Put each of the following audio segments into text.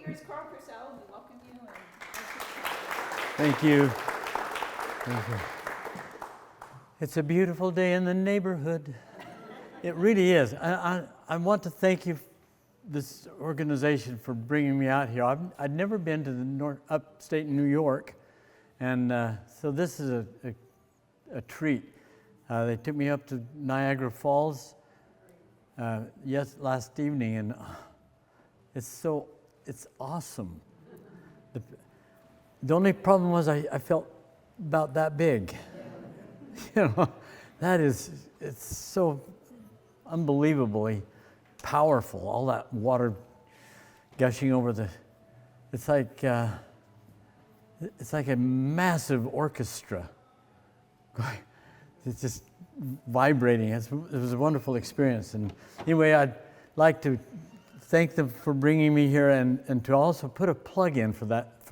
Here's Carl Purcell. We welcome you. Thank you. Thank you. It's a beautiful day in the neighborhood. It really is. I want to thank you, this organization, for bringing me out here. I'd never been to the upstate New York, and so this is a treat. They took me up to Niagara Falls last evening, and it's awesome. The only problem was I felt about that big. It's so unbelievably powerful. All that water gushing over it's like a massive orchestra. It's just vibrating. It was a wonderful experience. And anyway, I'd like to thank them for bringing me here and to also put a plug in for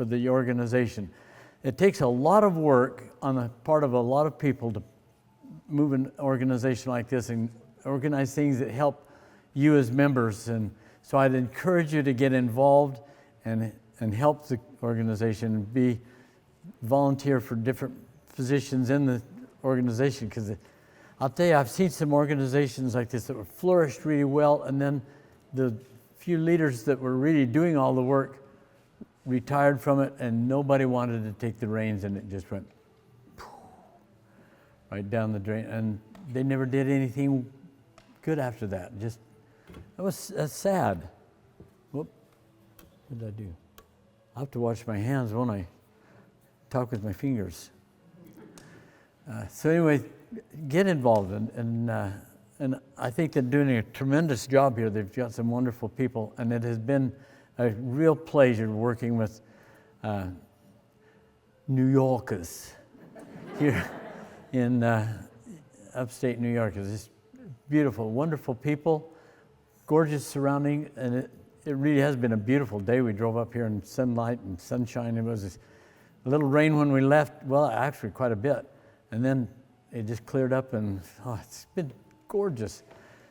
the organization. It takes a lot of work on the part of a lot of people to move an organization like this and organize things that help you as members. And so I'd encourage you to get involved and help the organization, volunteer for different positions in the organization. Because I'll tell you, I've seen some organizations like this that were flourished really well, and then the few leaders that were really doing all the work retired from it, and nobody wanted to take the reins, and it just went right down the drain, and they never did anything good after that. That's sad. Whoop, what did I do? I'll have to wash my hands, won't I? Talk with my fingers. So anyway, get involved, and I think they're doing a tremendous job here. They've got some wonderful people, and it has been a real pleasure working with New Yorkers here in upstate New York. It's just beautiful, wonderful people, gorgeous surrounding, and it really has been a beautiful day. We drove up here in sunlight and sunshine. It was a little rain when we left, well, actually quite a bit, and then it just cleared up, and it's been gorgeous.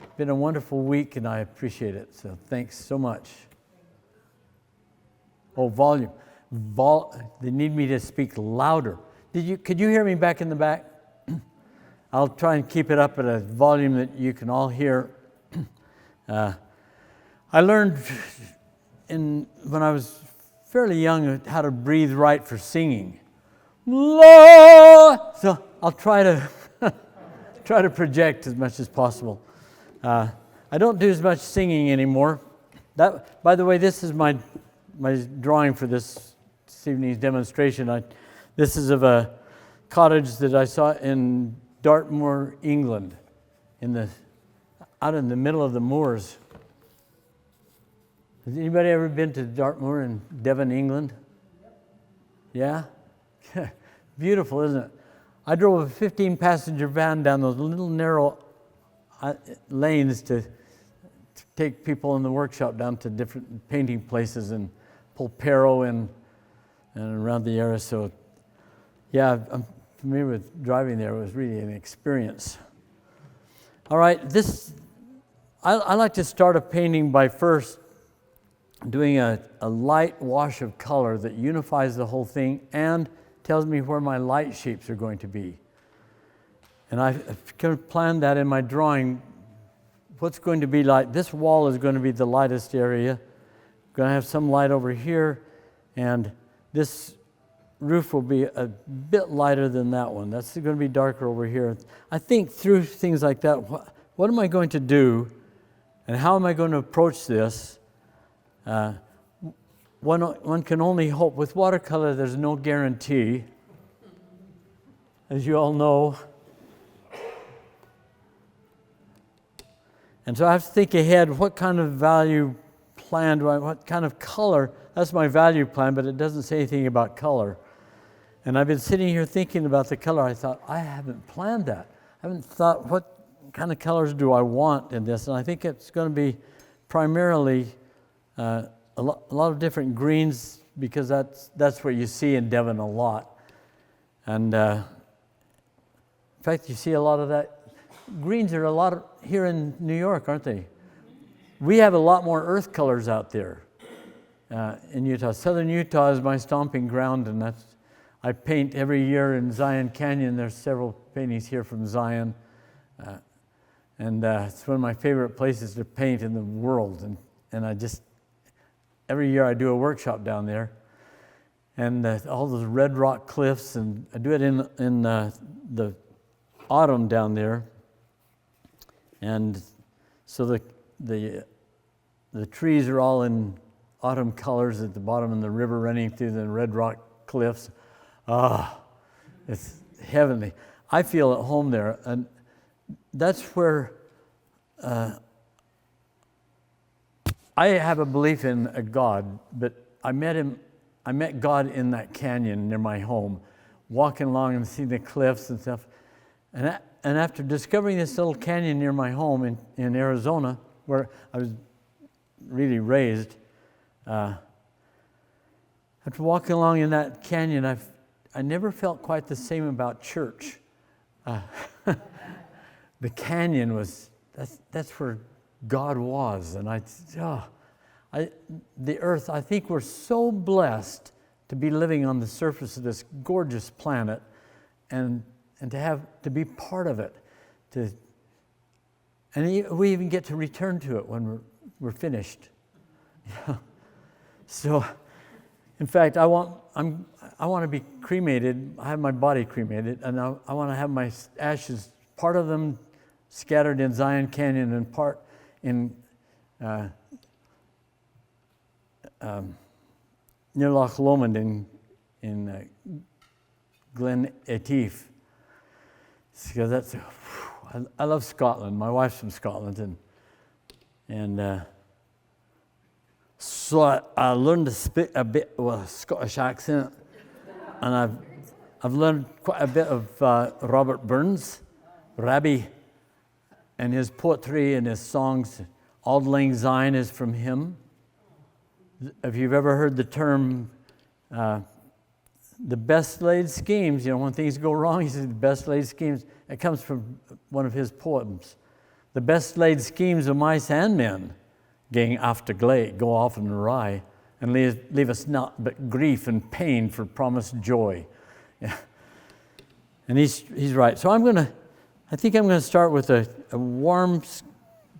It's been a wonderful week, and I appreciate it, so thanks so much. Oh, volume. They need me to speak louder. Could you hear me back in the back? I'll try and keep it up at a volume that you can all hear. I learned when I was fairly young how to breathe right for singing. So I'll try to project as much as possible. I don't do as much singing anymore. By the way, this is my drawing for this evening's demonstration. This is of a cottage that I saw in Dartmoor, England, out in the middle of the moors. Has anybody ever been to Dartmoor in Devon, England? Yeah? Beautiful, isn't it? I drove a 15-passenger van down those little narrow lanes to take people in the workshop down to different painting places and Pulpero and around the area. So, yeah, I'm familiar with driving there. It was really an experience. All right, I like to start a painting by first doing a light wash of color that unifies the whole thing and tells me where my light shapes are going to be. And I've kind of planned that in my drawing. What's going to be light? This wall is going to be the lightest area. Going to have some light over here, and this roof will be a bit lighter than that one. That's going to be darker over here. I think through things like that, what am I going to do, and how am I going to approach this? One can only hope. With watercolor, there's no guarantee, as you all know. And so I have to think ahead, what kind of value plan do I, what kind of color? That's my value plan, but it doesn't say anything about color. And I've been sitting here thinking about the color. I thought, I haven't planned that. I haven't thought, what kind of colors do I want in this? And I think it's going to be primarily a lot of different greens, because that's what you see in Devon a lot. And in fact, you see a lot of that. Greens are a lot here in New York, aren't they? We have a lot more earth colors out there. in Utah. Southern Utah is my stomping ground, and I paint every year in Zion Canyon. There's several paintings here from Zion, and it's one of my favorite places to paint in the world. And every year I do a workshop down there, and all those red rock cliffs, and I do it in the autumn down there, and so the trees are all in autumn colors at the bottom, and the river running through the red rock cliffs. It's heavenly. I feel at home there, and that's where I have a belief in a God, but I met God in that canyon near my home, walking along and seeing the cliffs and stuff. And after discovering this little canyon near my home in Arizona, where I was really raised, after walking along in that canyon, I never felt quite the same about church. The canyon that's where God was, and the earth. I think we're so blessed to be living on the surface of this gorgeous planet, and to be part of it. And we even get to return to it when we're finished. So, in fact, I want to be cremated. I have my body cremated, and I want to have my ashes, part of them scattered in Zion Canyon and part in near Loch Lomond in Glen Etive. Because I love Scotland. My wife's from Scotland, and so I learned to speak a bit with a Scottish accent, and I've learned quite a bit of Robert Burns, Rabbi, and his poetry and his songs. Auld Lang Syne is from him. If you've ever heard the term, the best laid schemes, when things go wrong, he says the best laid schemes. It comes from one of his poems. The best laid schemes of mice and men gang after glade, go off and awry, and leave us naught but grief and pain for promised joy. Yeah. And he's right. So I think I'm going to start with a warm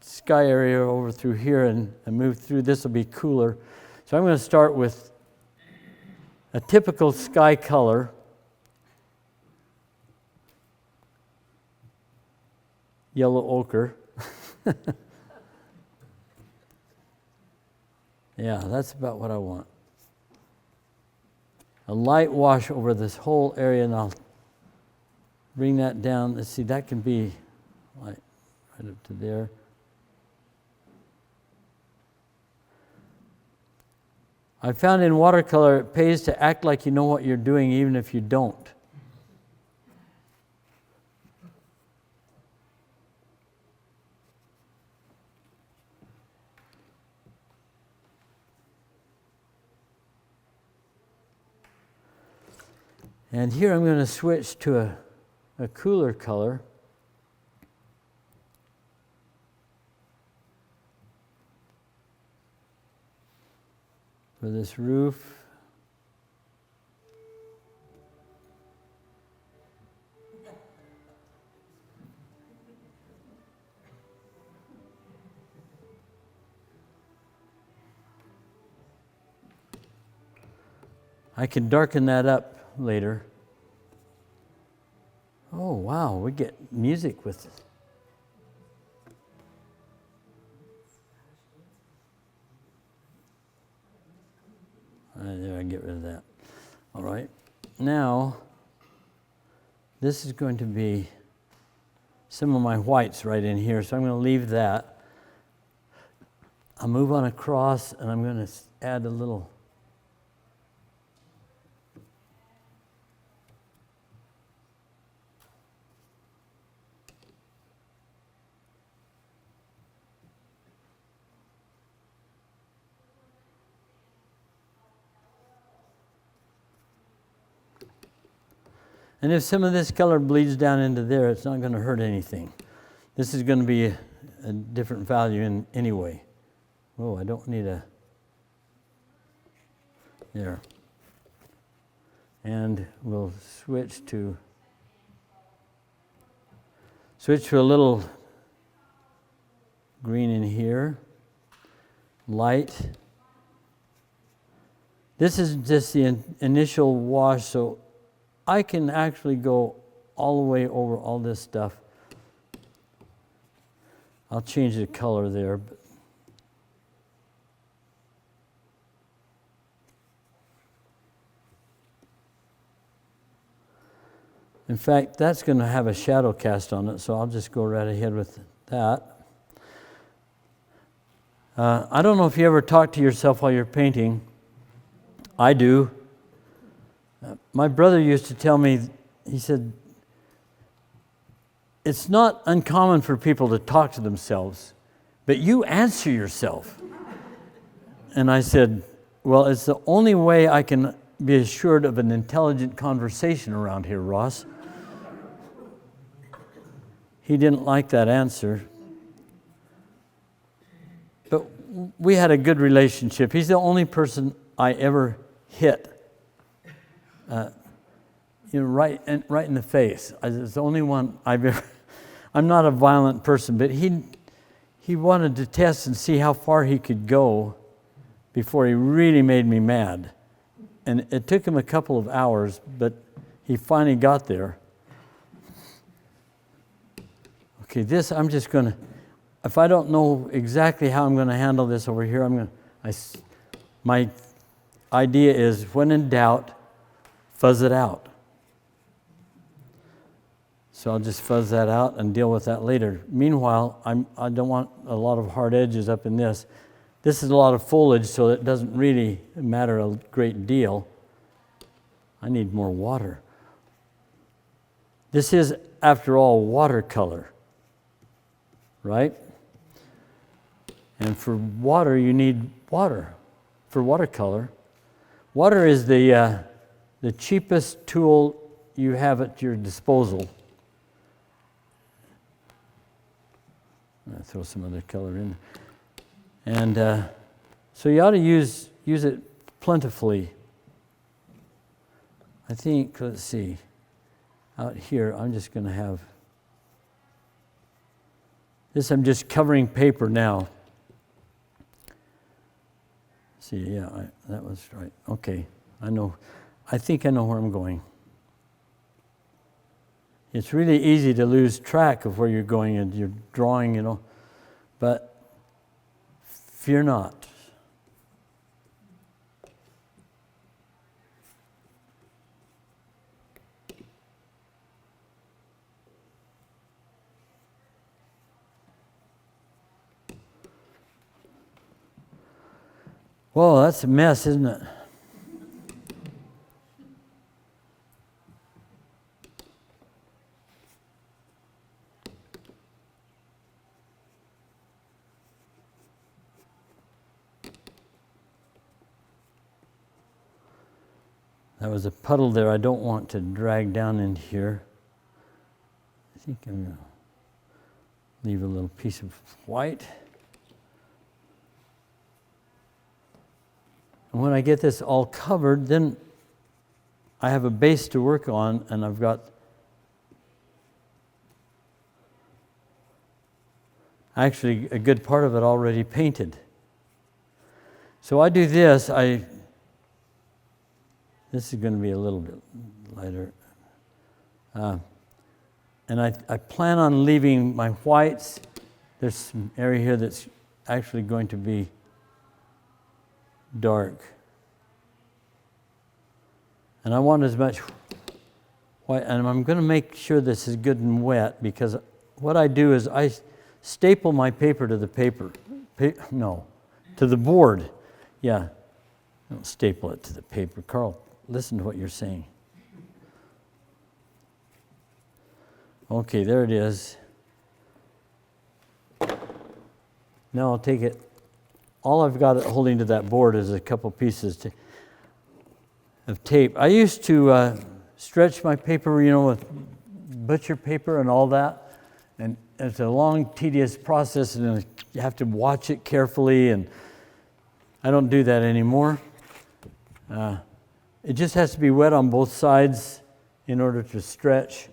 sky area over through here and move through. This will be cooler. So I'm going to start with a typical sky color. Yellow ochre. Yeah, that's about what I want. A light wash over this whole area, and I'll bring that down. Let's see, that can be right up to there. I found in watercolor it pays to act like you know what you're doing even if you don't. And here I'm going to switch to a cooler color. For this roof. I can darken that up later. Oh, wow, we get music with this. There, I get rid of that. All right. Now, this is going to be some of my whites right in here, so I'm going to leave that. I'll move on across, and I'm going to add a little. And if some of this color bleeds down into there, it's not going to hurt anything. This is going to be a different value anyway. Oh, I don't need a... There. And we'll switch to a little green in here, light. This is just the initial wash, so I can actually go all the way over all this stuff. I'll change the color there. In fact, that's going to have a shadow cast on it, so I'll just go right ahead with that. I don't know if you ever talk to yourself while you're painting. I do. My brother used to tell me, he said, it's not uncommon for people to talk to themselves, but you answer yourself. And I said, well, it's the only way I can be assured of an intelligent conversation around here, Ross. He didn't like that answer. But we had a good relationship. He's the only person I ever hit, right in the face. It's the only one I've ever. I'm not a violent person, but he wanted to test and see how far he could go before he really made me mad. And it took him a couple of hours, but he finally got there. Okay, this I'm just going to, if I don't know exactly how I'm going to handle this over here, my idea is when in doubt, fuzz it out. So I'll just fuzz that out and deal with that later. Meanwhile, I don't want a lot of hard edges up in this. This is a lot of foliage, so it doesn't really matter a great deal. I need more water. This is, after all, watercolor, right? And for water, you need water. For watercolor, water is the cheapest tool you have at your disposal. I'll throw some other color in. And so you ought to use it plentifully. I think, let's see, out here I'm just going to have this. I'm just covering paper now. See, yeah, that was right. Okay, I think I know where I'm going. It's really easy to lose track of where you're going and you're drawing, but fear not. Whoa, that's a mess, isn't it? There was a puddle there I don't want to drag down in here. I think I'm going to leave a little piece of white. And when I get this all covered, then I have a base to work on, and I've got actually a good part of it already painted. So I do this, this is going to be a little bit lighter. And I plan on leaving my whites. There's some area here that's actually going to be dark. And I want as much white, and I'm going to make sure this is good and wet, because what I do is I staple my paper to the to the board. Yeah, don't staple it to the paper. Carl, listen to what you're saying. Okay, there it is. Now I'll take it. All I've got holding to that board is a couple pieces of tape. I used to stretch my paper, with butcher paper and all that. And it's a long, tedious process, and you have to watch it carefully, and I don't do that anymore. It just has to be wet on both sides in order to stretch.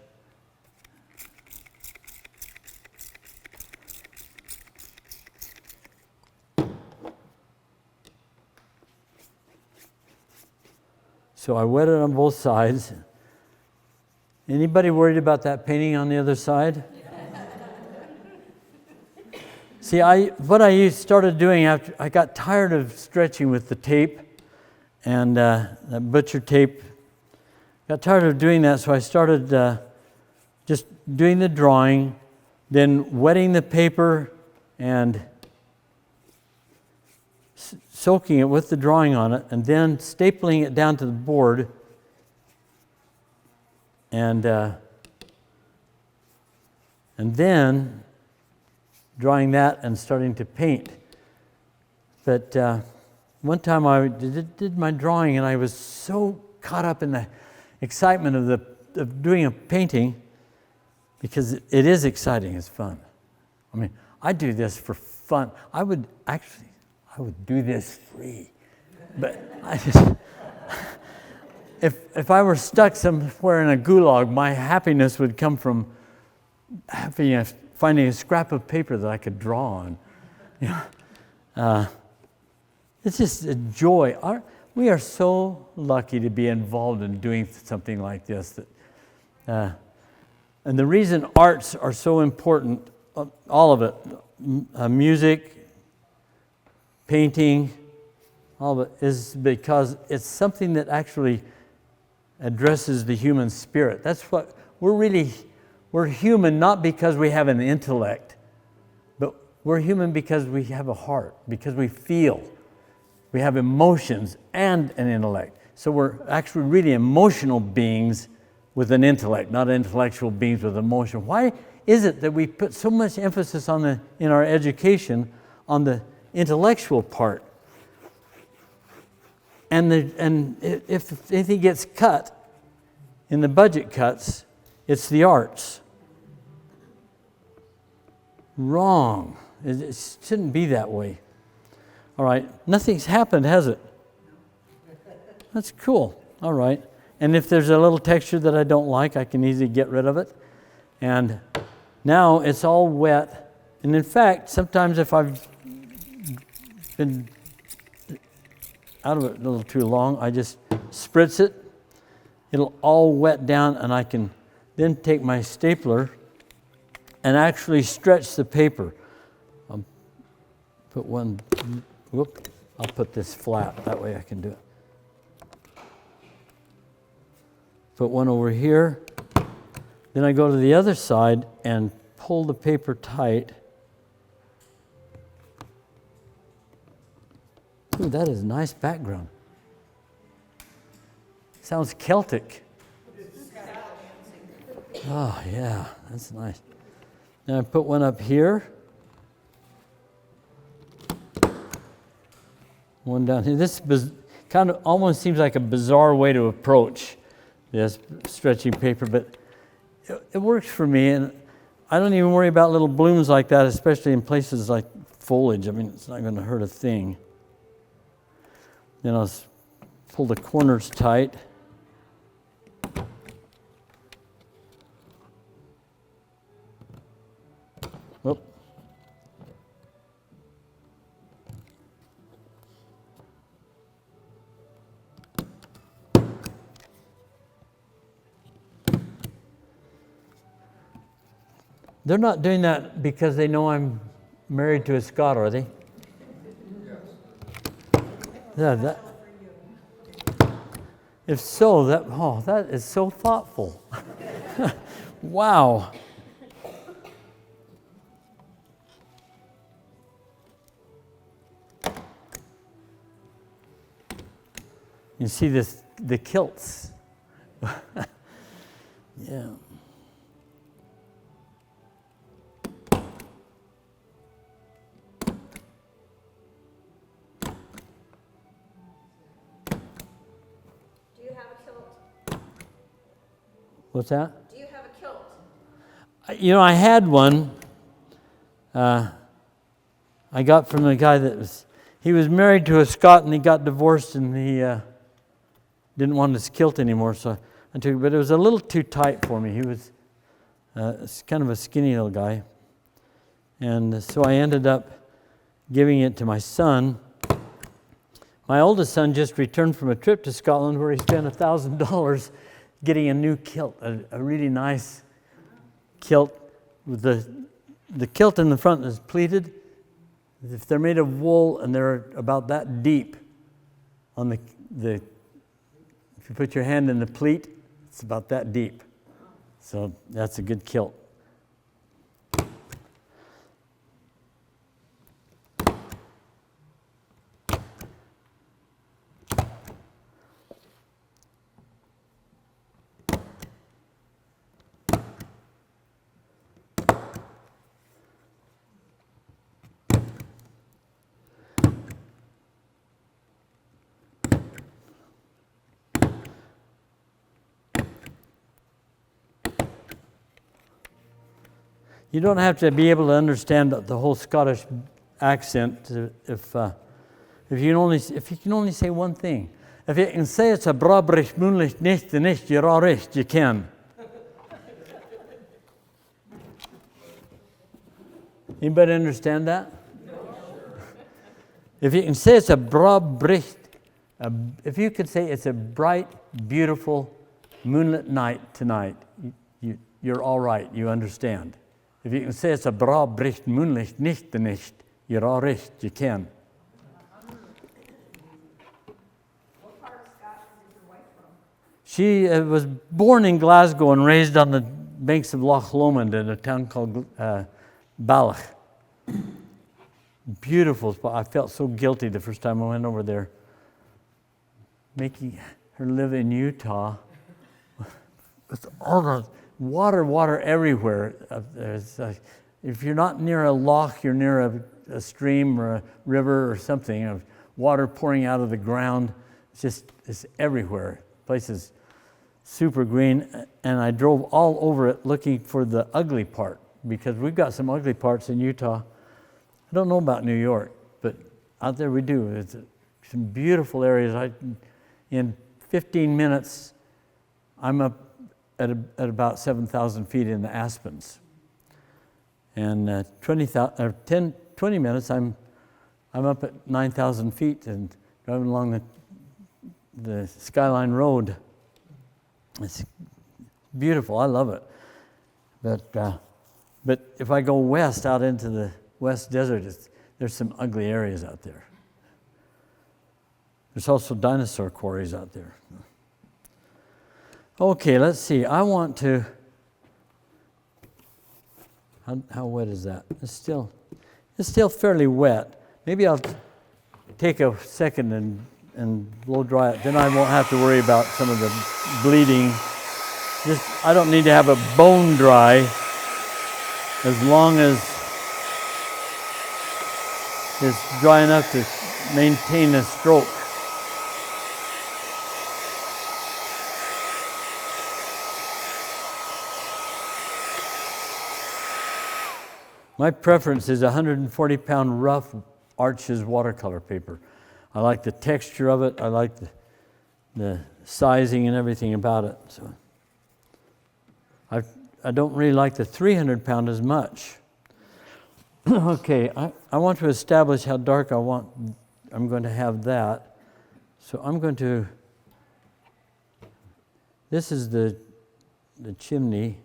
So I wet it on both sides. Anybody worried about that painting on the other side? See, what I started doing after I got tired of stretching with the tape and that butcher tape. Got tired of doing that, so I started just doing the drawing, then wetting the paper and soaking it with the drawing on it, and then stapling it down to the board, and then drawing that and starting to paint. But one time I did my drawing, and I was so caught up in the excitement of doing a painting, because it is exciting, it's fun. I mean, I do this for fun. I would do this free, but if I were stuck somewhere in a gulag, my happiness would come from finding a scrap of paper that I could draw on. You know, it's just a joy. We are so lucky to be involved in doing something like this. And the reason arts are so important, all of it, music, painting, all of it, is because it's something that actually addresses the human spirit. That's what we're human not because we have an intellect, but we're human because we have a heart, because we feel. We have emotions and an intellect. So we're actually really emotional beings with an intellect, not intellectual beings with emotion. Why is it that we put so much emphasis in our education on the intellectual part? And if anything gets cut in the budget cuts, it's the arts. Wrong. It shouldn't be that way. All right, nothing's happened, has it? That's cool. All right. And if there's a little texture that I don't like, I can easily get rid of it. And now it's all wet. And in fact, sometimes if I've been out of it a little too long, I just spritz it. It'll all wet down, and I can then take my stapler and actually stretch the paper. I'll put this flat, that way I can do it. Put one over here. Then I go to the other side and pull the paper tight. Ooh, that is a nice background. Sounds Celtic. Oh, yeah, that's nice. Then I put one up here. One down here. This kind of almost seems like a bizarre way to approach this stretching paper, but it works for me, and I don't even worry about little blooms like that, especially in places like foliage. I mean, it's not going to hurt a thing. Then I'll pull the corners tight. Whoop. They're not doing that because they know I'm married to a Scot, are they? Yes. Yeah, if so, that is so thoughtful. Wow. You see the kilts. Yeah. What's that? Do you have a kilt? You know, I had one. I got from the guy he was married to a Scot, and he got divorced, and didn't want his kilt anymore, so I took it. But it was a little too tight for me. He was kind of a skinny little guy. And so I ended up giving it to my son. My oldest son just returned from a trip to Scotland where he spent $1,000 getting a new kilt, a really nice kilt. With the kilt in the front is pleated. If they're made of wool and they're about that deep on the if you put your hand in the pleat, it's about that deep. So that's a good kilt. You don't have to be able to understand the whole Scottish accent if you can only say one thing. If you can say it's a brabrich moonlicht nicht the nicht, you're all right, you can. Anybody understand that? If you can say it's a brabrich, if you could say it's a bright, beautiful moonlit night tonight, you're all right, you understand. If you can say it's a bra bricht moonlicht nicht the nicht, you're all right, you can. What part of Scotland is your wife from? She was born in Glasgow and raised on the banks of Loch Lomond in a town called Balloch. Beautiful spot. I felt so guilty the first time I went over there, making her live in Utah with all the water everywhere. If you're not near a loch, you're near a stream or a river or something, of water pouring out of the ground. It's everywhere. The place is super green, and I drove all over it looking for the ugly part, because we've got some ugly parts in Utah. I don't know about New York, but out there we do. It's some beautiful areas. In 15 minutes, I'm up at about 7,000 feet in the Aspens. And 20 minutes, I'm up at 9,000 feet and driving along the Skyline Road. It's beautiful. I love it. But if I go west out into the West Desert, there's some ugly areas out there. There's also dinosaur quarries out there. Okay, let's see. I want to. How wet is that? It's still fairly wet. Maybe I'll take a second and blow dry it. Then I won't have to worry about some of the bleeding. I don't need to have it bone dry as long as it's dry enough to maintain a stroke. My preference is 140-pound rough Arches watercolor paper. I like the texture of it. I like the sizing and everything about it. So I don't really like the 300-pound as much. Okay, I want to establish how dark I'm going to have that. So I'm going to, this is the chimney.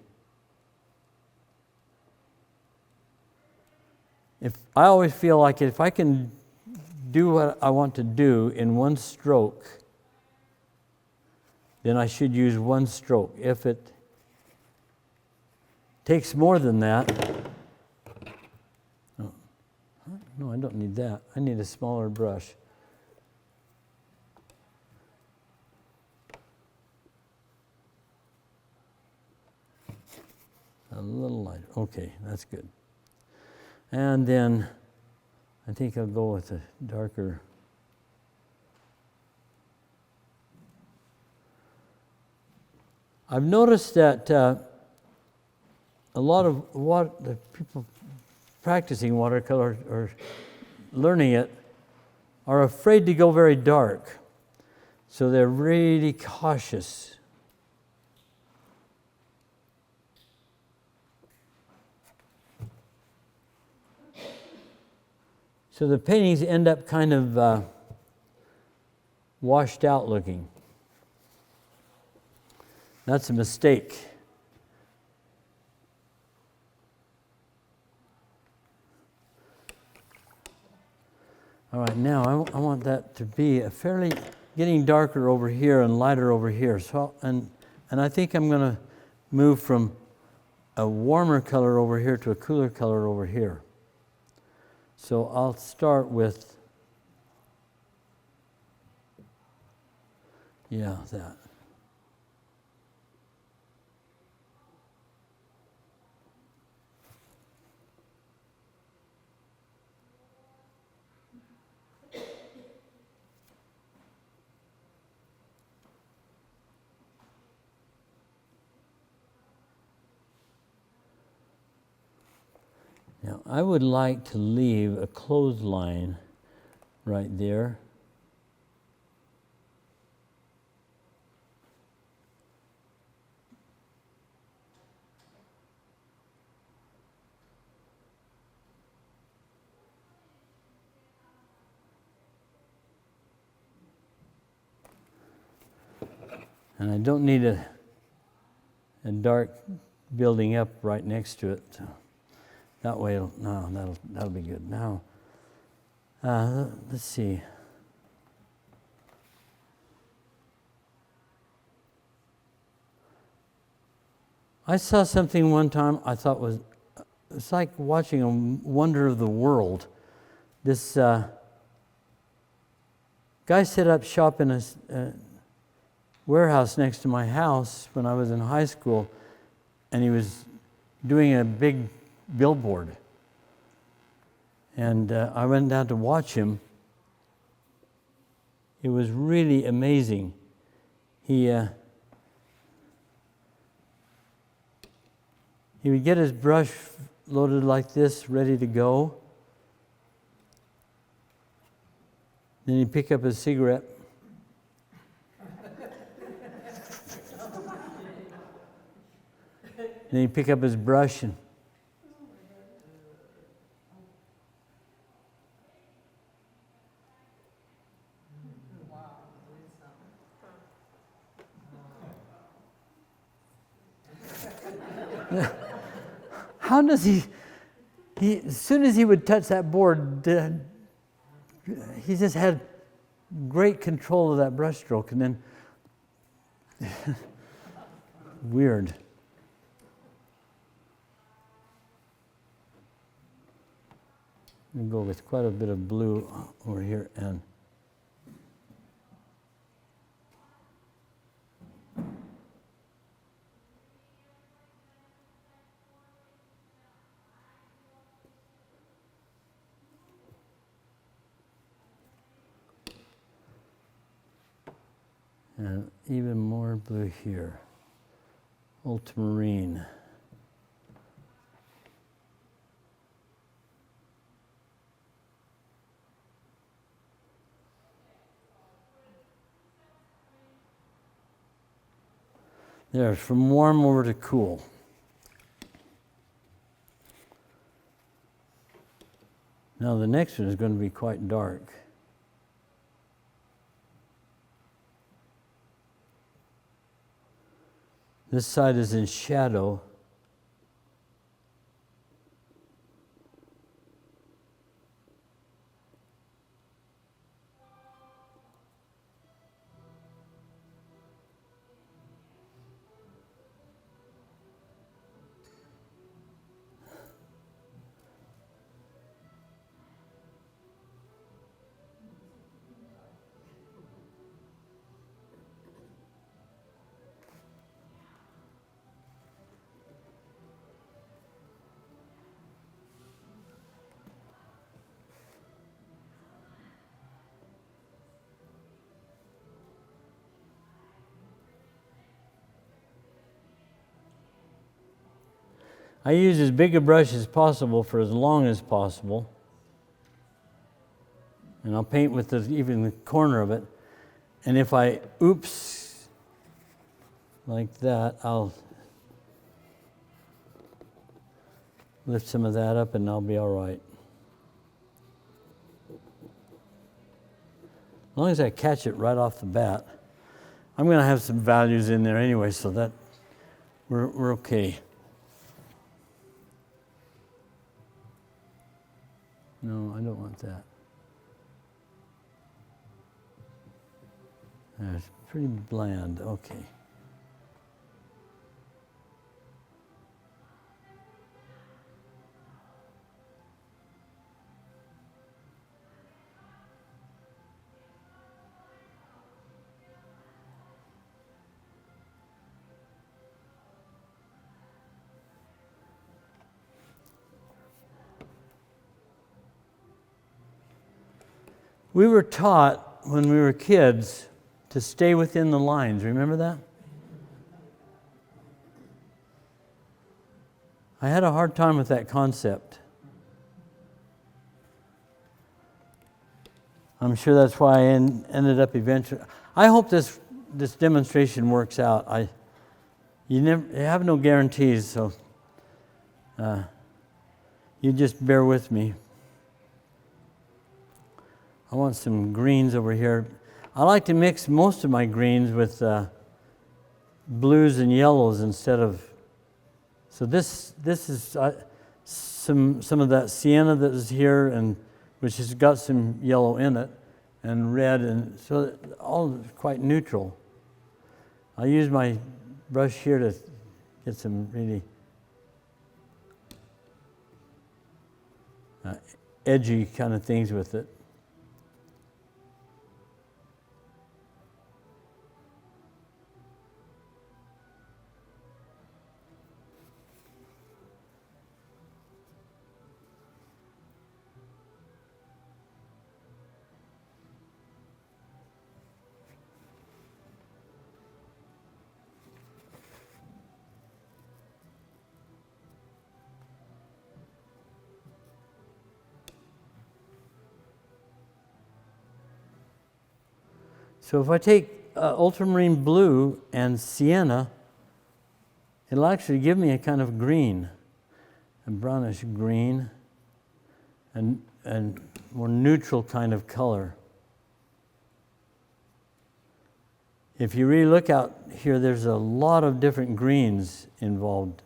I always feel like if I can do what I want to do in one stroke, then I should use one stroke. If it takes more than that, no, I don't need that. I need a smaller brush. A little lighter. Okay, that's good. And then I think I'll go with a darker. I've noticed that a lot of the people practicing watercolor or learning it are afraid to go very dark. So they're really cautious. So the paintings end up kind of washed out looking. That's a mistake. All right, now I want that to be a fairly getting darker over here and lighter over here. So and I think I'm going to move from a warmer color over here to a cooler color over here. So I'll start with that. Now, I would like to leave a clothesline right there. And I don't need a dark building up right next to it. That way, that'll be good. Now, let's see. I saw something one time I thought it's like watching a wonder of the world. This guy set up shop in a warehouse next to my house when I was in high school, and he was doing a big billboard. And I went down to watch him. It was really amazing. He would get his brush loaded like this, ready to go. Then he'd pick up his cigarette. Then he'd pick up his brush and how does he as soon as he would touch that board, he just had great control of that brush stroke, and then weird. I'm going to go with quite a bit of blue over here and even more blue here. Ultramarine. There, from warm over to cool. Now the next one is going to be quite dark. This side is in shadow. I use as big a brush as possible for as long as possible. And I'll paint with even the corner of it. And if I oops like that, I'll lift some of that up and I'll be all right. As long as I catch it right off the bat. I'm going to have some values in there anyway, so that we're okay. No, I don't want that. That's pretty bland. Okay. We were taught when we were kids to stay within the lines. Remember that? I had a hard time with that concept. I'm sure that's why I ended up eventually. I hope this demonstration works out. You have no guarantees, so you just bear with me. I want some greens over here. I like to mix most of my greens with blues and yellows instead of. So this is some of that sienna that is here, and which has got some yellow in it, and red, and so all quite neutral. I use my brush here to get some really edgy kind of things with it. So if I take ultramarine blue and sienna, it'll actually give me a kind of green, a brownish green, and more neutral kind of color. If you really look out here, there's a lot of different greens involved.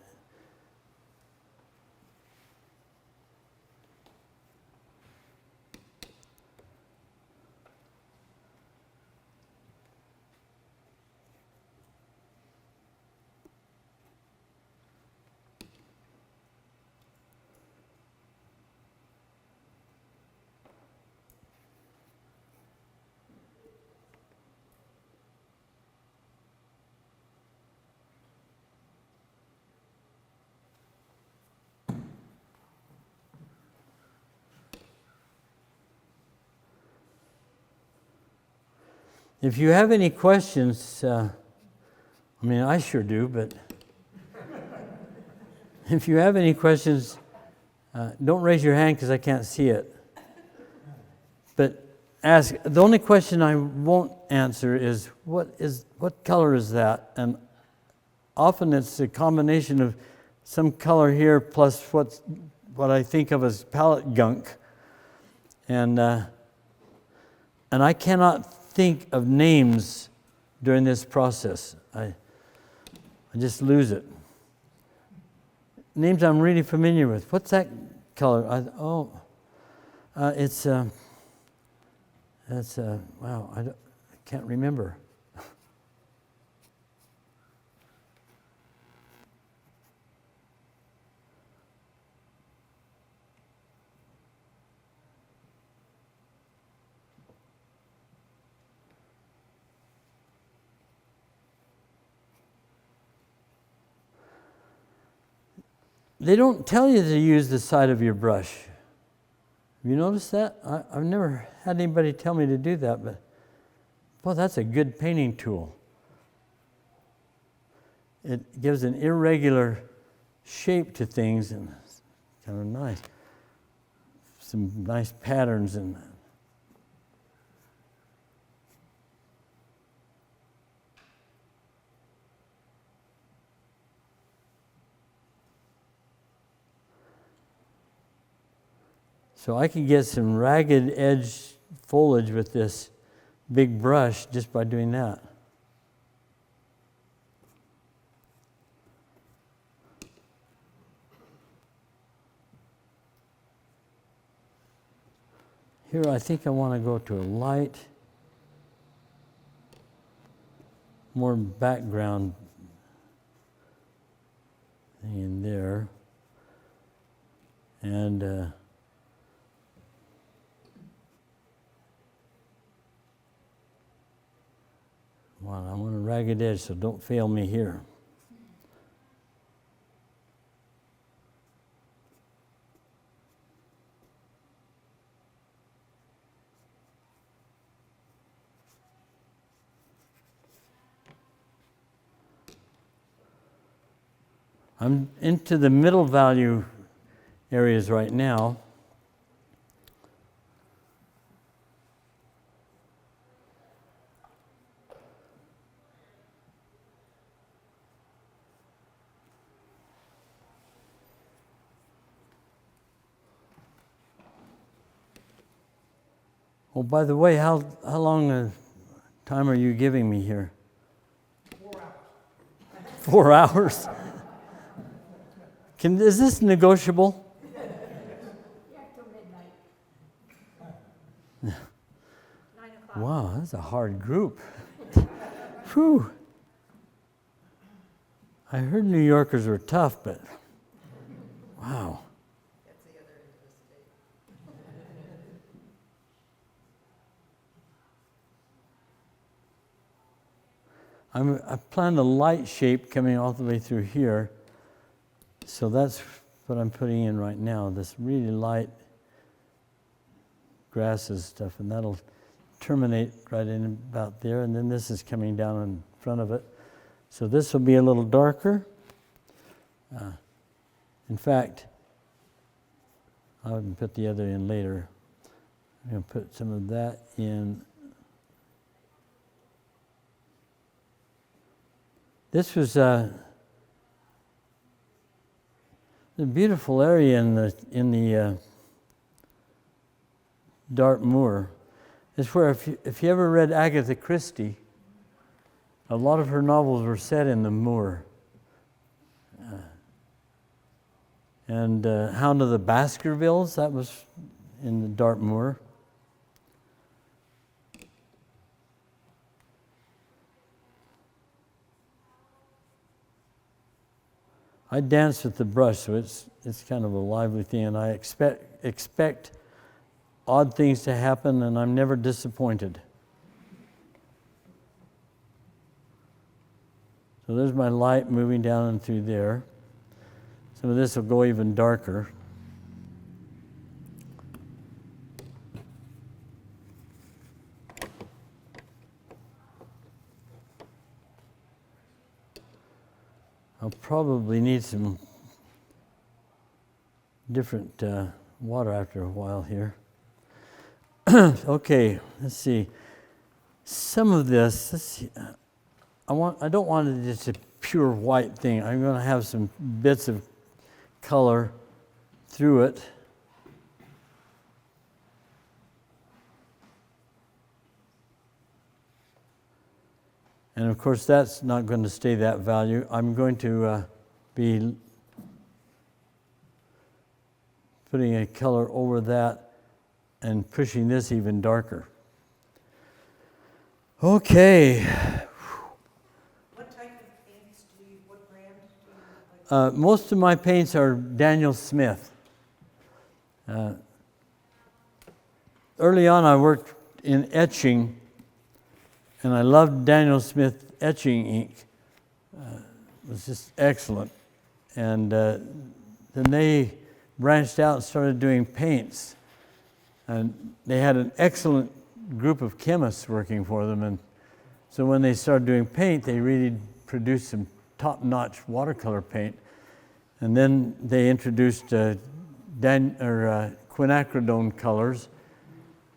If you have any questions, I mean, I sure do, but if you have any questions, don't raise your hand because I can't see it. But ask. The only question I won't answer is what color is that? And often it's a combination of some color here plus what I think of as palette gunk, and I cannot think of names during this process. I just lose it. Names I'm really familiar with. What's that color? It's wow. I can't remember. They don't tell you to use the side of your brush. Have you noticed that? I've never had anybody tell me to do that, but boy, that's a good painting tool. It gives an irregular shape to things, and it's kind of nice. Some nice patterns in that. So I can get some ragged edge foliage with this big brush just by doing that. Here I think I want to go to a light, more background thing in there. And well, I want a ragged edge, so don't fail me here. I'm into the middle value areas right now. Oh, by the way, how long a time are you giving me here? 4 hours. 4 hours? Is this negotiable? Yeah, till midnight. 9 o'clock. Wow, that's a hard group. Whew. I heard New Yorkers were tough, but wow. That's the other end of the state. I planned a light shape coming all the way through here. So that's what I'm putting in right now, this really light grasses stuff, and that'll terminate right in about there, and then this is coming down in front of it. So this will be a little darker. In fact, I'll even put the other in later. I'm going to put some of that in. This was a beautiful area in the Dartmoor. It's where if you ever read Agatha Christie, a lot of her novels were set in the moor. And Hound of the Baskervilles, that was in the Dartmoor. I dance with the brush, so it's kind of a lively thing, and I expect odd things to happen, and I'm never disappointed. So there's my light moving down and through there. Some of this will go even darker. I'll probably need some different water after a while here. Okay, let's see. Some of this, let's see. I don't want it just a pure white thing. I'm going to have some bits of color through it. And of course, that's not going to stay that value. I'm going to be putting a color over that and pushing this even darker. Okay. What type of paints what brand do you like? Most of my paints are Daniel Smith. Early on, I worked in etching, and I loved Daniel Smith etching ink. It was just excellent. And then they branched out and started doing paints. And they had an excellent group of chemists working for them. And so when they started doing paint, they really produced some top-notch watercolor paint. And then they introduced quinacridone colors,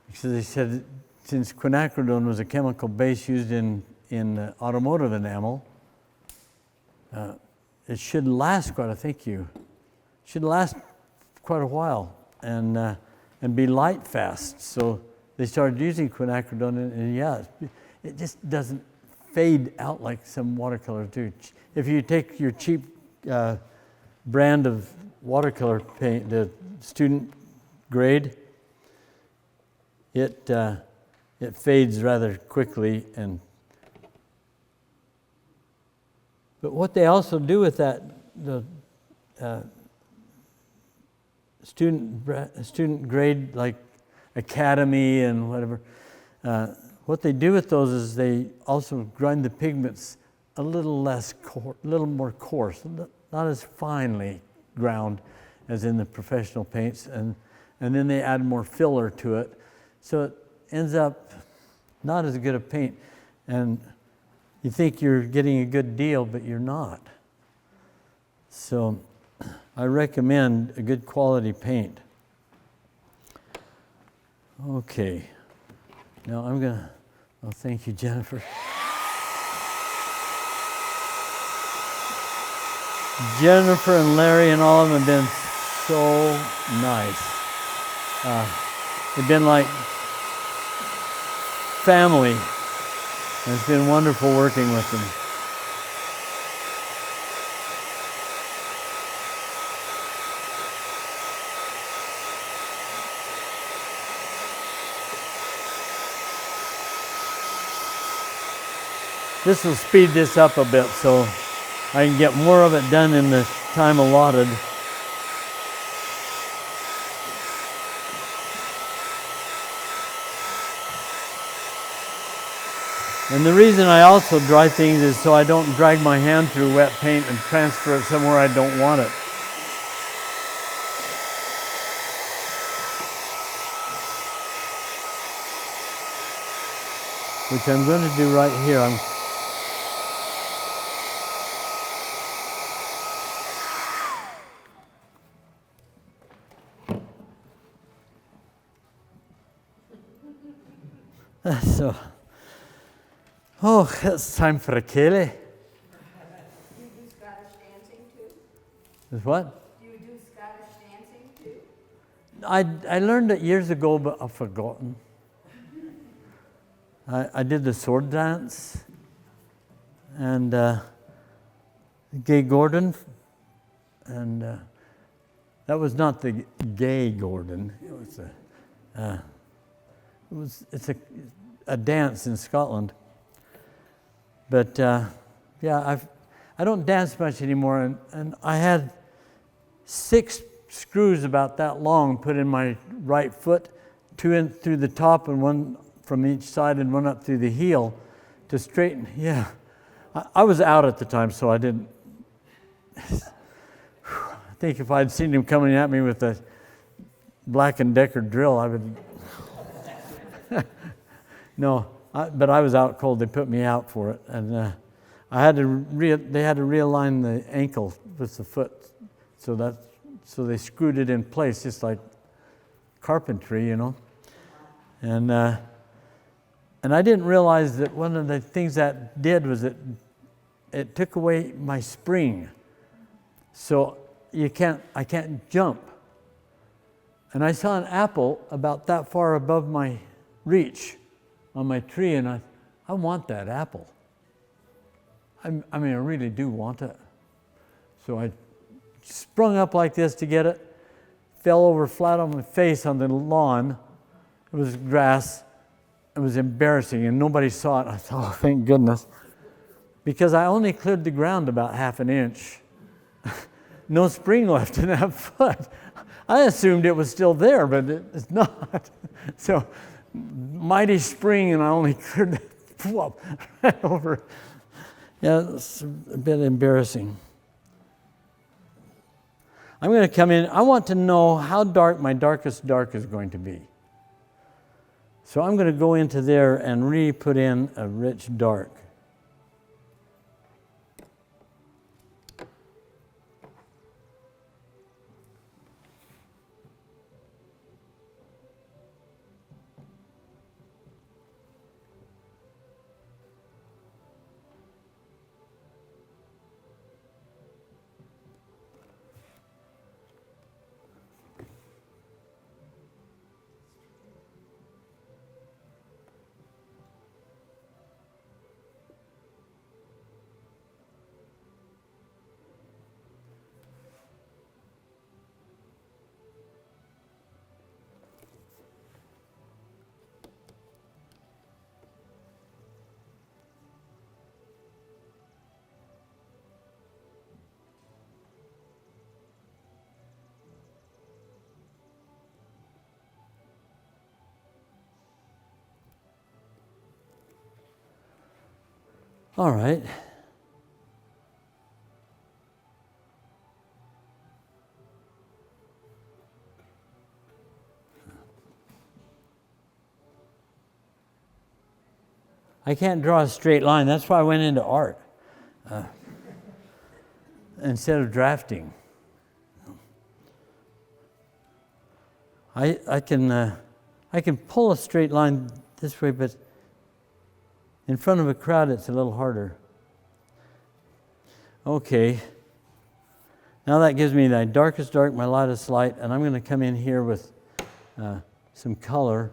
because they said since quinacridone was a chemical base used in automotive enamel, it should last quite a while. And and be light fast. So they started using quinacridone, and yeah, it just doesn't fade out like some watercolors do. If you take your cheap brand of watercolor paint, the student grade, it fades rather quickly. But what they also do with that, the student grade like Academy and whatever, what they do with those is they also grind the pigments a little more coarse, not as finely ground as in the professional paints, and then they add more filler to it, so it ends up not as good a paint. And you think you're getting a good deal, but you're not. So I recommend a good quality paint. Okay. Now I'm going to, oh, thank you, Jennifer. Jennifer and Larry and all of them have been so nice. They've been like family. And it's been wonderful working with them. This will speed this up a bit so I can get more of it done in the time allotted. And the reason I also dry things is so I don't drag my hand through wet paint and transfer it somewhere I don't want it. Which I'm going to do right here. So, oh, it's time for a Kele. Do you do Scottish dancing too? Is what? Do you do Scottish dancing too? I learned it years ago, but I've forgotten. I did the sword dance, and Gay Gordon, and that was not the gay Gordon. It's a dance in Scotland. But yeah, I don't dance much anymore, and I had 6 screws about that long put in my right foot, 2 in through the top and 1 from each side and 1 up through the heel to straighten. Yeah, I was out at the time, so I didn't. I think if I'd seen him coming at me with a Black & Decker drill, I would. No, but I was out cold. They put me out for it, and I had to. They had to realign the ankle with the foot, so they screwed it in place, just like carpentry, you know. And I didn't realize that one of the things that did was it took away my spring, so I can't jump. And I saw an apple about that far above my reach on my tree, and I want that apple. I mean, I really do want it. So I sprung up like this to get it, fell over flat on my face on the lawn. It was grass. It was embarrassing, and nobody saw it. I thought, oh, thank goodness. Because I only cleared the ground about ½ an inch. No spring left in that foot. I assumed it was still there, but it's not. So, mighty spring, and I only cleared it right over. Yeah, it's a bit embarrassing. I'm going to come in. I want to know how dark my darkest dark is going to be. So I'm going to go into there and really put in a rich dark. All right. I can't draw a straight line. That's why I went into art instead of drafting. I can pull a straight line this way, but in front of a crowd, it's a little harder. Okay. Now that gives me my darkest dark, my lightest light, and I'm going to come in here with some color.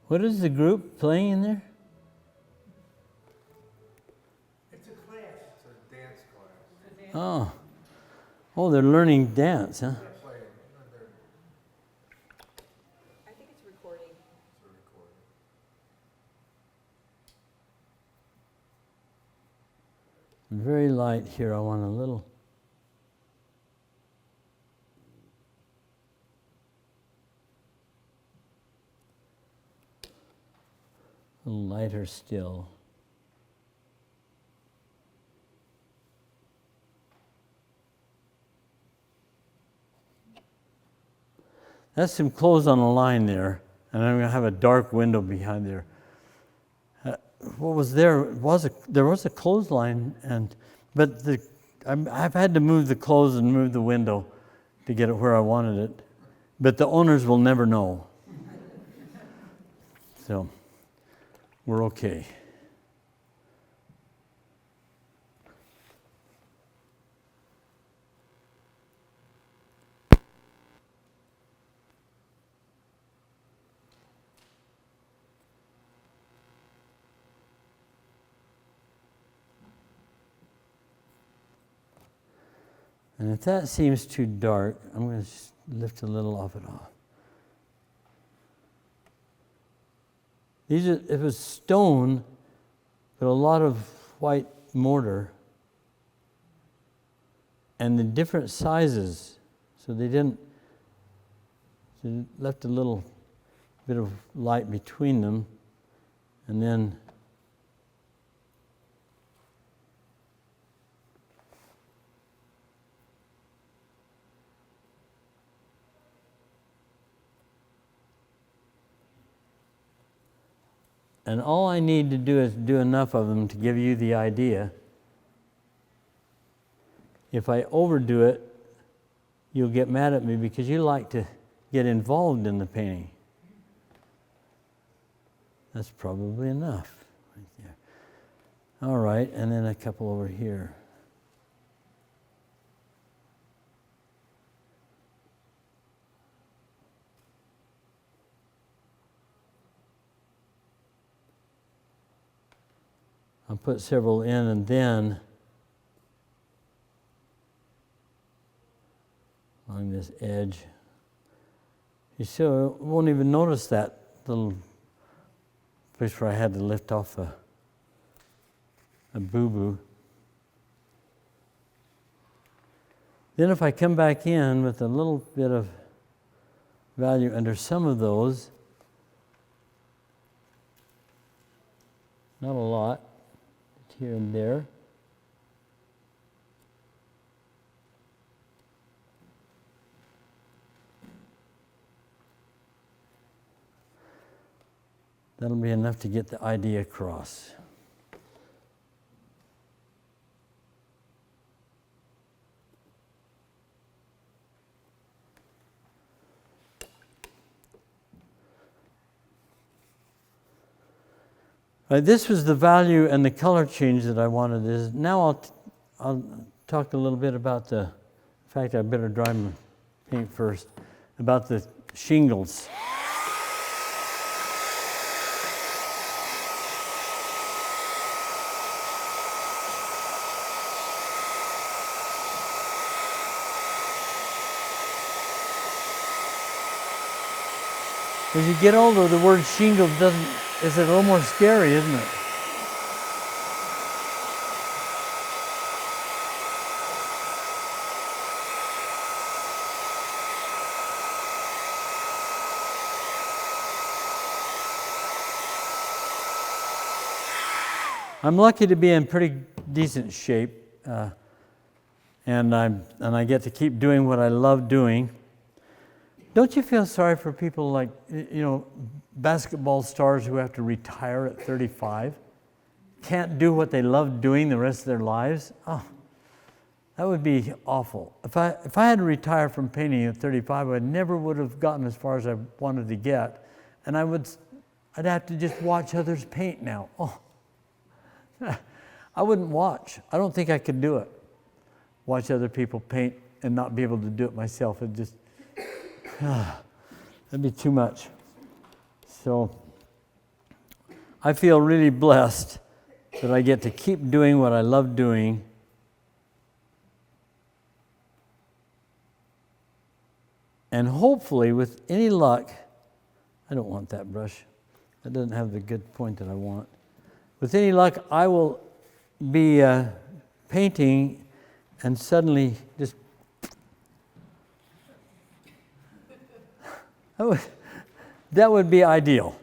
What is the group playing in there? It's a class. It's a dance class. Oh. Oh, they're learning dance, huh? They're playing. I think it's recording. It's a recording. Very light here. I want a little. A little lighter still. That's some clothes on a line there, and I'm going to have a dark window behind there. What was there? There was a clothesline, but I've had to move the clothes and move the window to get it where I wanted it. But the owners will never know. So we're okay. And if that seems too dark, I'm going to just lift a little off it off. It was stone, but a lot of white mortar, and the different sizes, so they left a little bit of light between them, and then and all I need to do is do enough of them to give you the idea. If I overdo it, you'll get mad at me because you like to get involved in the painting. That's probably enough right there. All right, and then a couple over here. I'll put several in, and then along this edge. You still won't even notice that little place where I had to lift off a boo-boo. Then if I come back in with a little bit of value under some of those, not a lot, here and there. That'll be enough to get the idea across. This was the value and the color change that I wanted. Now I'll talk a little bit about the In fact, I better dry my paint first. About the shingles. As you get older, the word shingle is a little more scary, isn't it? I'm lucky to be in pretty decent shape, and I get to keep doing what I love doing. Don't you feel sorry for people like, basketball stars who have to retire at 35? Can't do what they love doing the rest of their lives? Oh, that would be awful. If I had to retire from painting at 35, I never would have gotten as far as I wanted to get, and I'd have to just watch others paint now. Oh, I wouldn't watch. I don't think I could do it. Watch other people paint and not be able to do it myself. It'd just that'd be too much. So I feel really blessed that I get to keep doing what I love doing. And hopefully, with any luck, I don't want that brush. That doesn't have the good point that I want. With any luck, I will be painting and suddenly just that would be ideal.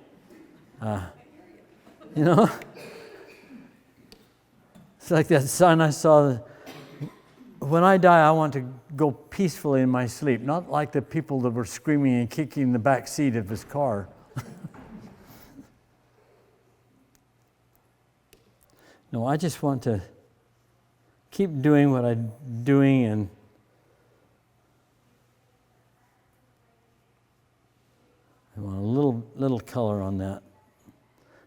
It's like that sign I saw. When I die, I want to go peacefully in my sleep, not like the people that were screaming and kicking in the back seat of his car. No, I just want to keep doing what I'm doing, and I want a little color on that.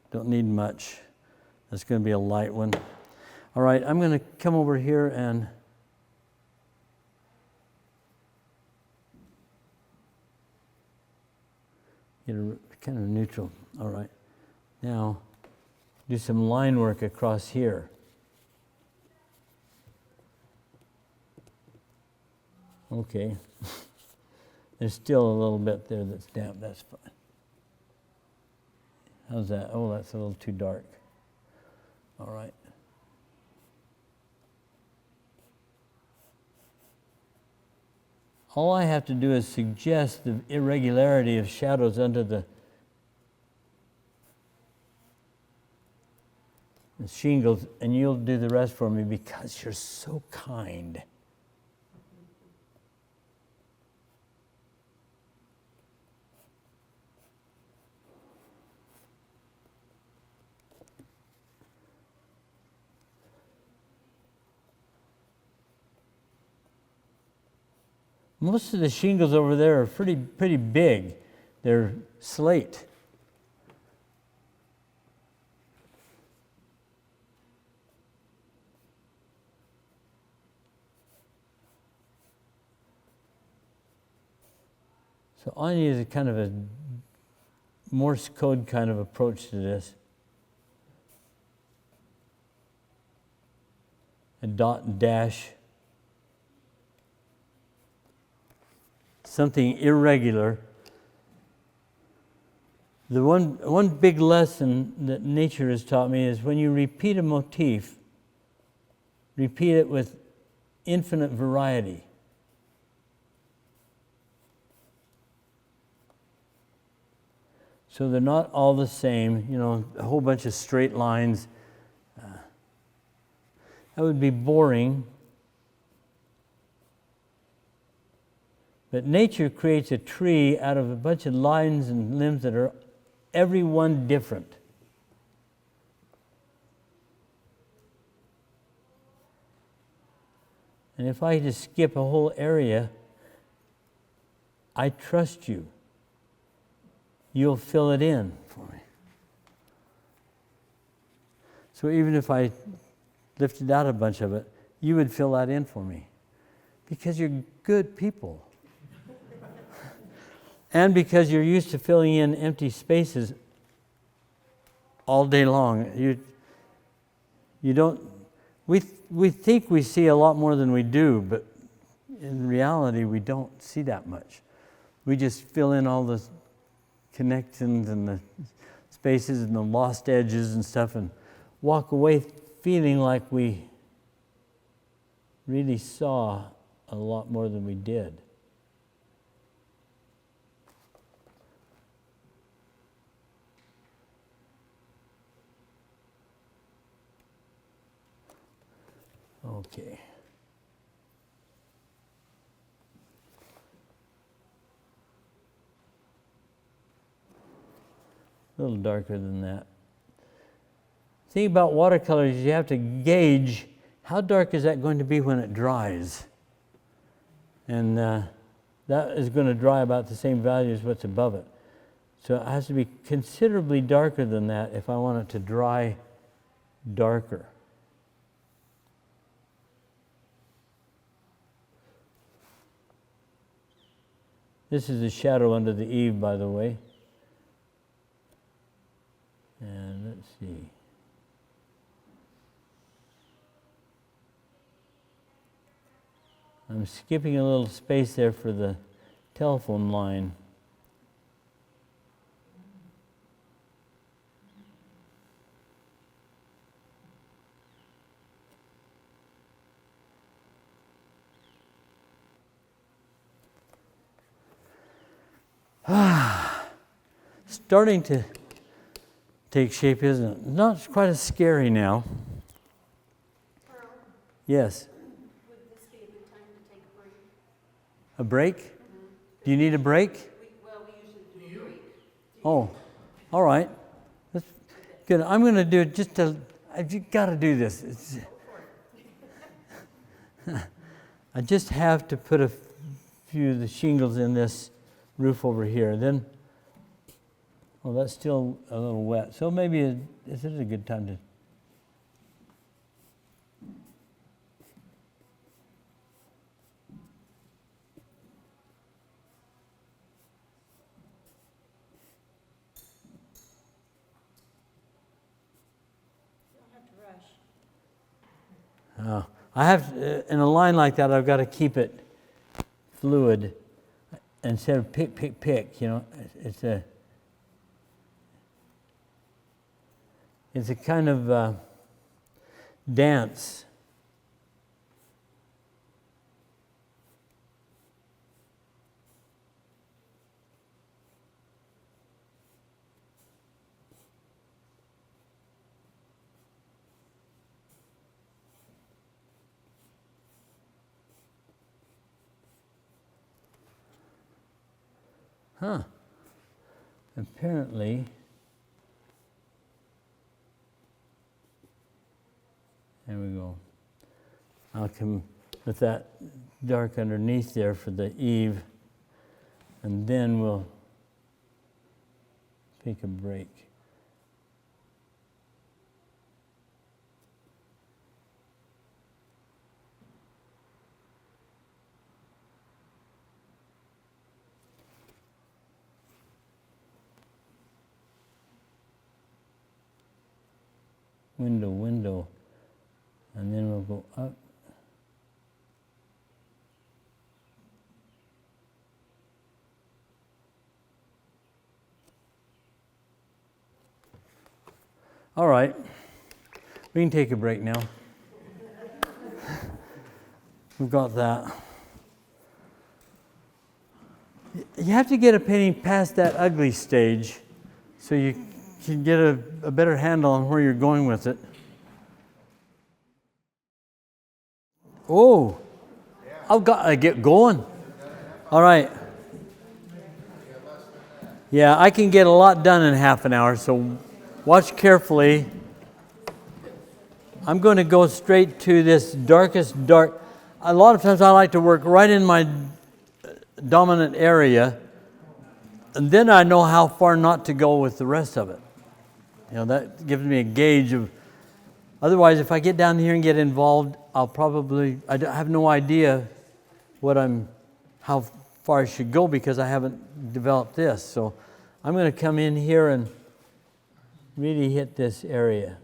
Don't need much. That's going to be a light one. All right, I'm going to come over here and get a kind of neutral. All right, now do some line work across here. Okay. There's still a little bit there that's damp. That's fine. How's that? Oh, that's a little too dark. All right. All I have to do is suggest the irregularity of shadows under the shingles, and you'll do the rest for me because you're so kind. Most of the shingles over there are pretty big. They're slate. So all I need is a kind of a Morse code kind of approach to this. A dot and dash. Something irregular. The one big lesson that nature has taught me is when you repeat a motif, repeat it with infinite variety. So they're not all the same, a whole bunch of straight lines. That would be boring. But nature creates a tree out of a bunch of lines and limbs that are every one different. And if I just skip a whole area, I trust you. You'll fill it in for me. So even if I lifted out a bunch of it, you would fill that in for me. Because you're good people. And because you're used to filling in empty spaces all day long. You don't, we think we see a lot more than we do, but in reality we don't see that much. We just fill in all the connections and the spaces and the lost edges and stuff and walk away feeling like we really saw a lot more than we did. Okay. A little darker than that. The thing about watercolors is you have to gauge how dark is that going to be when it dries. And that is going to dry about the same value as what's above it. So it has to be considerably darker than that if I want it to dry darker. This is the shadow under the eave, by the way. And let's see. I'm skipping a little space there for the telephone line. Starting to take shape, isn't it? Not quite as scary now. Pearl, Yes. would this be a good time to take a break? A break? Do you need a break? We usually do a break. Oh, all right. That's good. I'm going to do it just to, I've got to do this. I just have to put a few of the shingles in this roof over here. Then, oh, that's still a little wet. So maybe this is a good time to. You don't have to rush. I have, in a line like that, I've got to keep it fluid instead of pick, you know. It's a kind of dance. Huh. Apparently, there we go. I'll come with that dark underneath there for the eave, and then we'll take a break. Window, and then we'll go up. All right, we can take a break now. We've got that. You have to get a painting past that ugly stage so you can get a better handle on where you're going with it. Oh, I've got to get going. All right. Yeah, I can get a lot done in half an hour, so watch carefully. I'm going to go straight to this darkest dark. A lot of times I like to work right in my dominant area, and then I know how far not to go with the rest of it. You know, that gives me a gauge of, otherwise if I get down here and get involved, I have no idea how far I should go because I haven't developed this. So I'm going to come in here and really hit this area.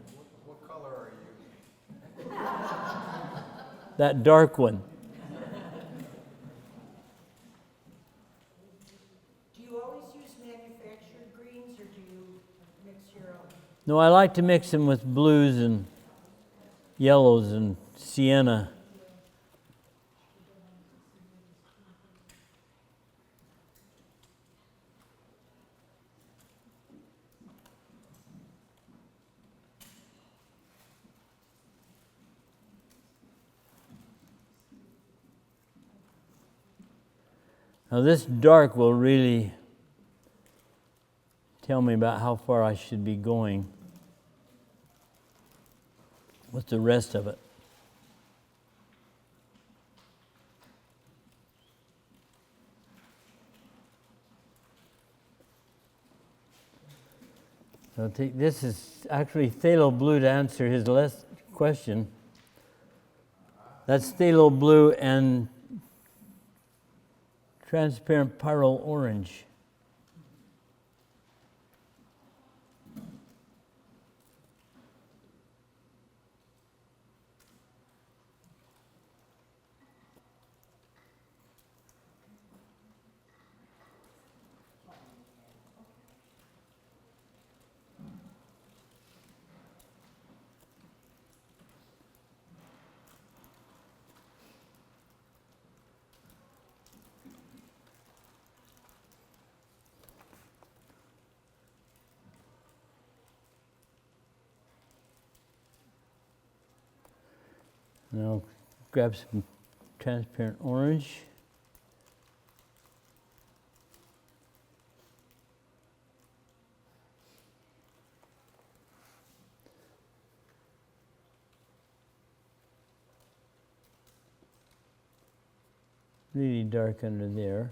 What color are you? That dark one. Do you always use manufactured greens, or do you mix your own? No, I like to mix them with blues and yellows and sienna. Now this dark will really tell me about how far I should be going with the rest of it. So this is actually phthalo blue to answer his last question. That's phthalo blue and transparent pyrrole orange. Now grab some transparent orange. Really dark under there.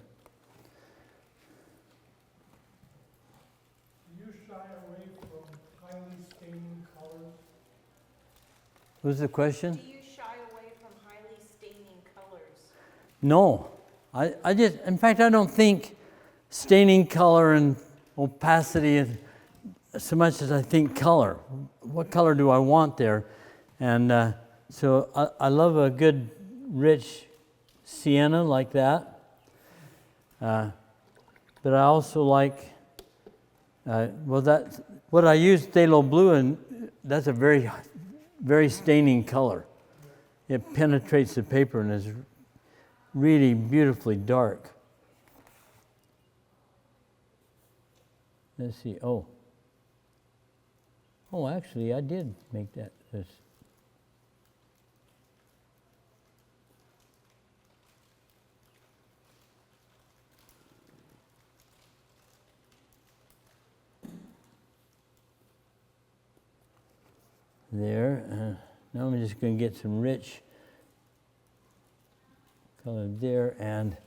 Do you shy away from highly staining colors? What's the question? Do you shy away from highly staining colors? No, I just, in fact, I don't think staining color and opacity is so much as I think color. What color do I want there? And so I love a good rich sienna like that. But I also like, what I use phthalo blue, and that's a very, very staining color. It penetrates the paper and is really beautifully dark. Let's see. Oh, actually, I did make that. There. Now I'm just going to get some rich color there, and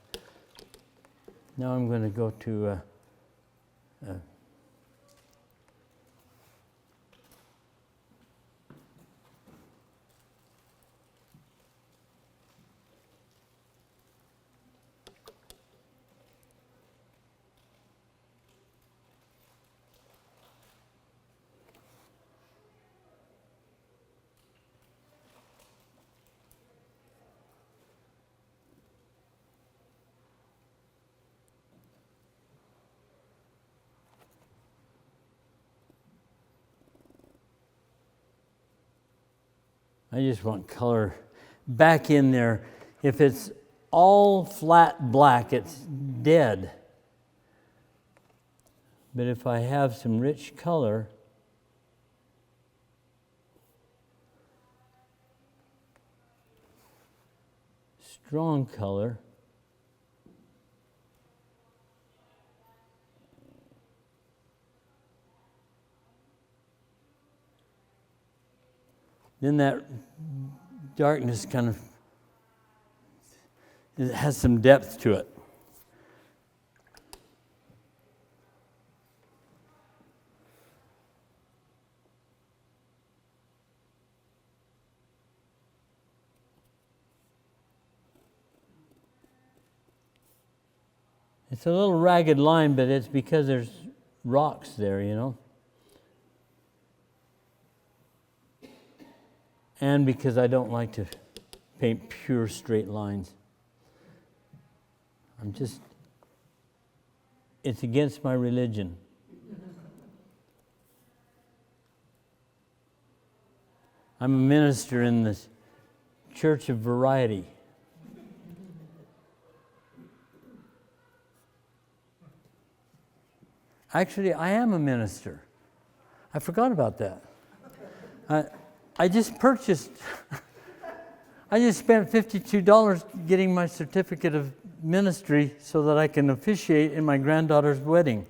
now I'm going to go to I just want color back in there. If it's all flat black, it's dead. But if I have some rich color, strong color, then that darkness kind of, it has some depth to it. It's a little ragged line, but it's because there's rocks there, you know. And because I don't like to paint pure straight lines. It's against my religion. I'm a minister in the Church of Variety. Actually, I am a minister. I forgot about that. I just purchased, I just spent $52 getting my certificate of ministry so that I can officiate in my granddaughter's wedding.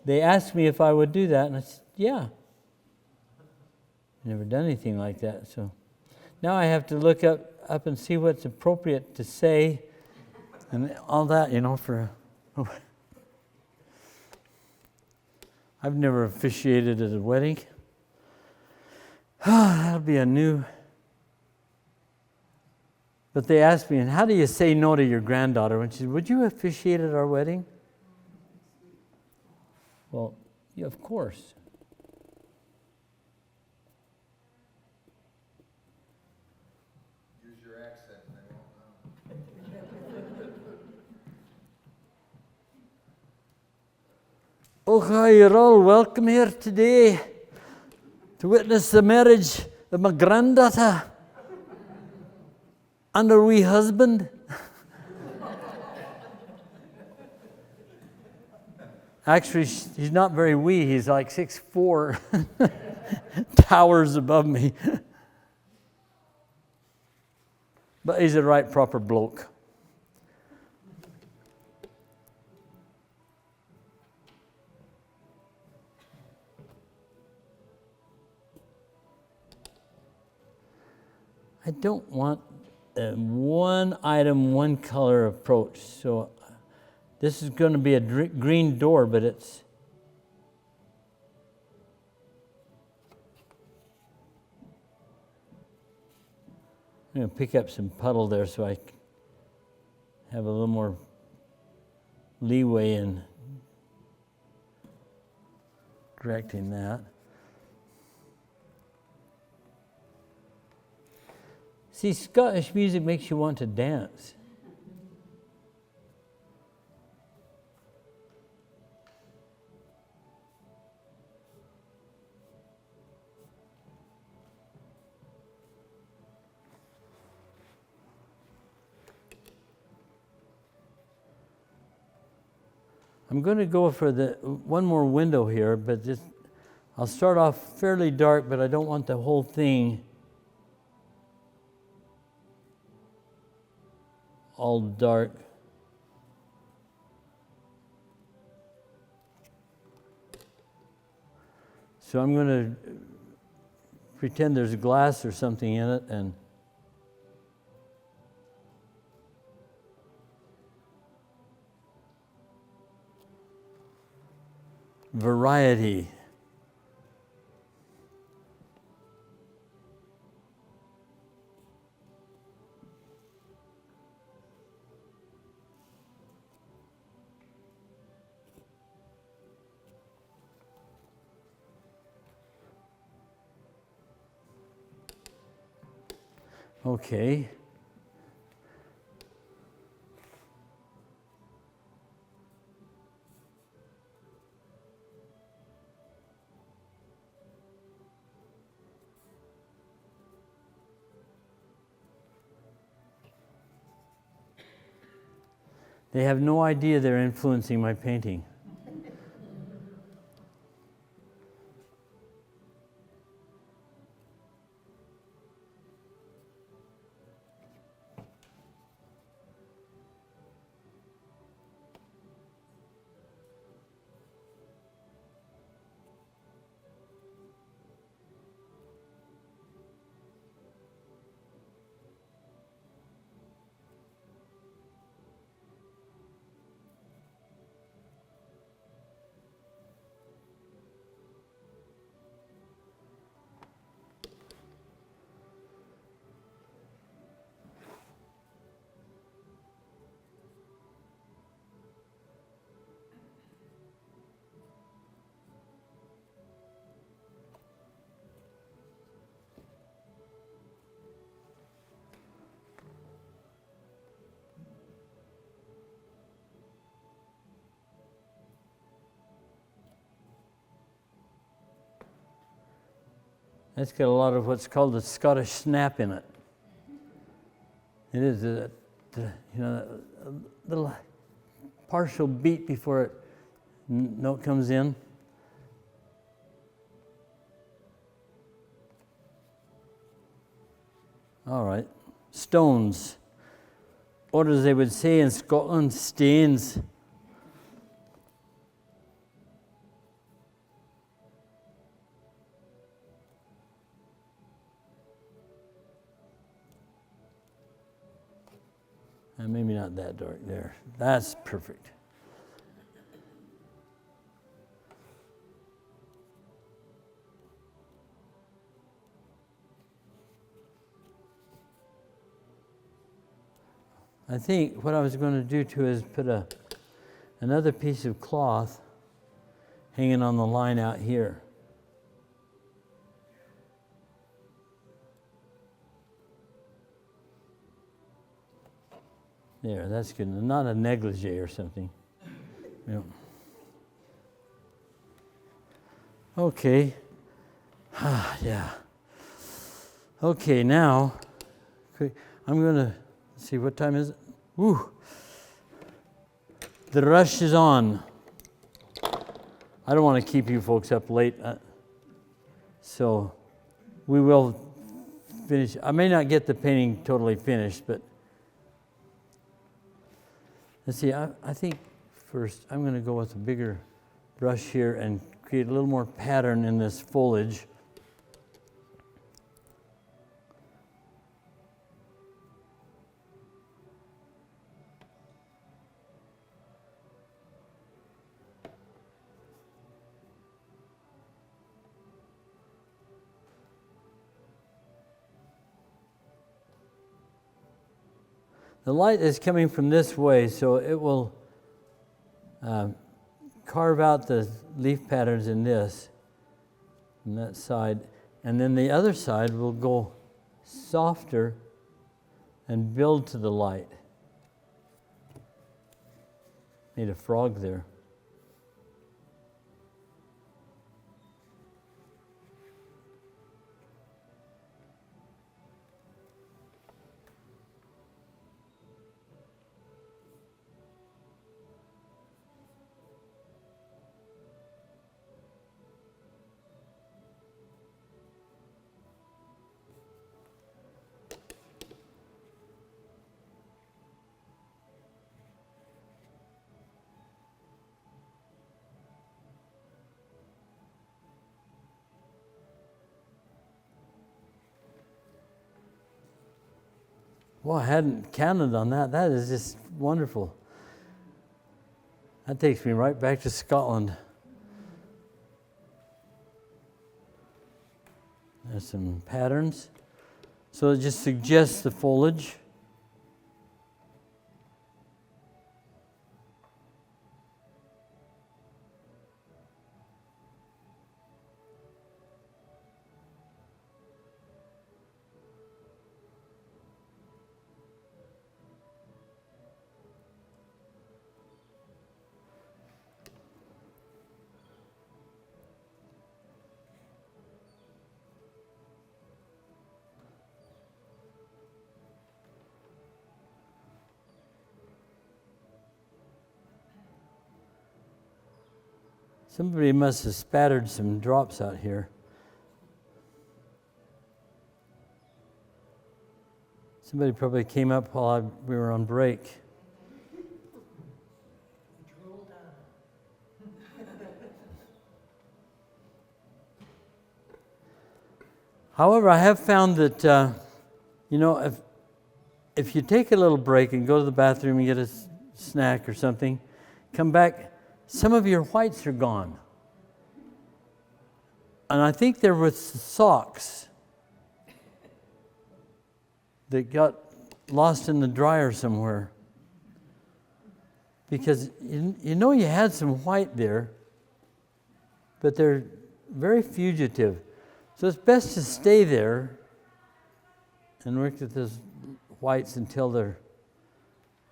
They asked me if I would do that, and I said, yeah. Never done anything like that, so now I have to look up and see what's appropriate to say and all that, you know, for... I've never officiated at a wedding. That'll be a new... But they asked me, and how do you say no to your granddaughter? When she said, would you officiate at our wedding? Well, yeah, of course. Use your accent and they won't know. Oh, hi, you're all welcome here today to witness the marriage of my granddaughter and her wee husband. Actually, he's not very wee. He's like 6'4", towers above me. But he's a right proper bloke. I don't want a one item, one color approach. So this is going to be a green door, but it's... I'm going to pick up some puddle there so I have a little more leeway in correcting that. See, Scottish music makes you want to dance. I'm going to go for the one more window here, but just I'll start off fairly dark, but I don't want the whole thing all dark. So I'm going to pretend there's glass or something in it and variety. Okay. They have no idea they're influencing my painting. That's got a lot of what's called the Scottish snap in it. It is a little partial beat before it note comes in. All right, stones. Or as they would say in Scotland, stains. And maybe not that dark there. That's perfect. I think what I was going to do too is put another piece of cloth hanging on the line out here. There, that's good. Not a negligee or something. Yeah. Okay. Yeah. Okay, now I'm going to see what time is it. Woo. The rush is on. I don't want to keep you folks up late, so we will finish. I may not get the painting totally finished, but let's see. I think first I'm going to go with a bigger brush here and create a little more pattern in this foliage. The light is coming from this way, so it will carve out the leaf patterns in this, on that side. And then the other side will go softer and build to the light. Made a frog there. Well, I hadn't counted on that. That is just wonderful. That takes me right back to Scotland. There's some patterns. So it just suggests the foliage. Somebody must have spattered some drops out here. Somebody probably came up while we were on break. Drooled on. However, I have found that, if you take a little break and go to the bathroom and get a snack or something, come back, some of your whites are gone. And I think there was socks that got lost in the dryer somewhere. Because you had some white there, but they're very fugitive. So it's best to stay there and work with those whites until they're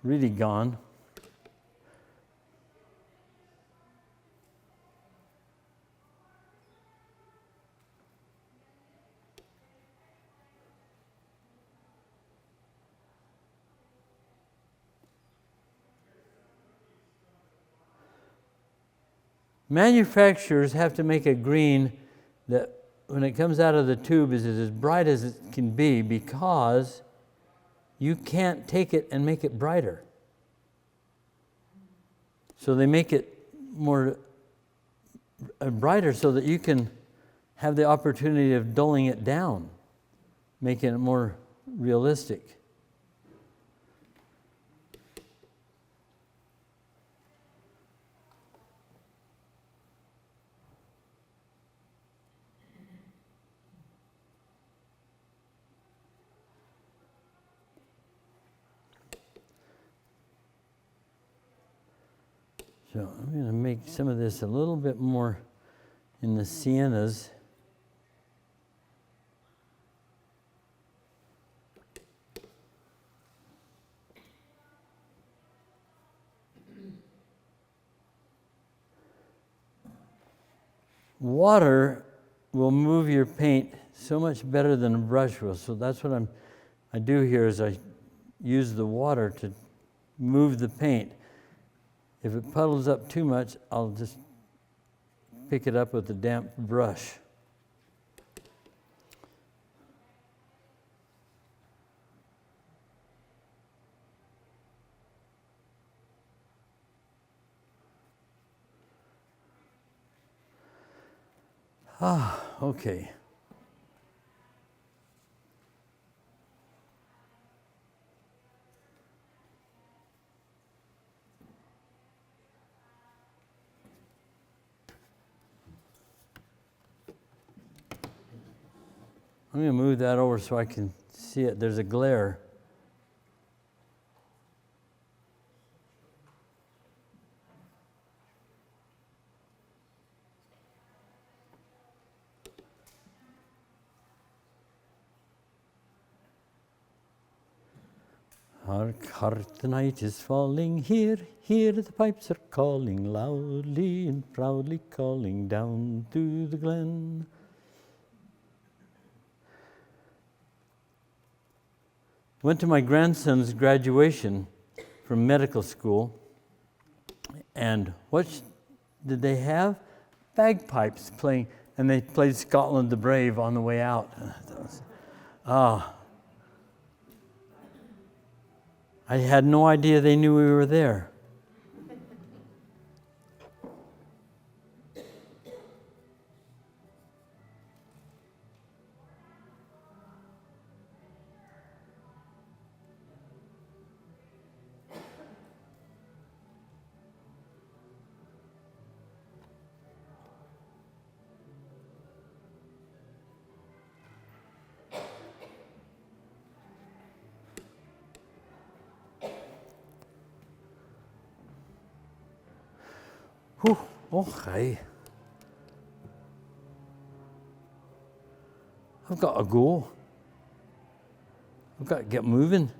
really gone. Manufacturers have to make a green that when it comes out of the tube is as bright as it can be, because you can't take it and make it brighter. So they make it more brighter so that you can have the opportunity of dulling it down, making it more realistic. So I'm going to make some of this a little bit more in the siennas. Water will move your paint so much better than a brush will. So that's what I do here is I use the water to move the paint. If it puddles up too much, I'll just pick it up with a damp brush. Okay. I'm going to move that over so I can see it. There's a glare. Hark, hark, the night is falling. Hear, hear, the pipes are calling loudly and proudly, calling down to the glen. Went to my grandson's graduation from medical school, and what did they have? Bagpipes playing, and they played Scotland the Brave on the way out. I had no idea they knew we were there. Whew, okay. I've got to go. I've got to get moving.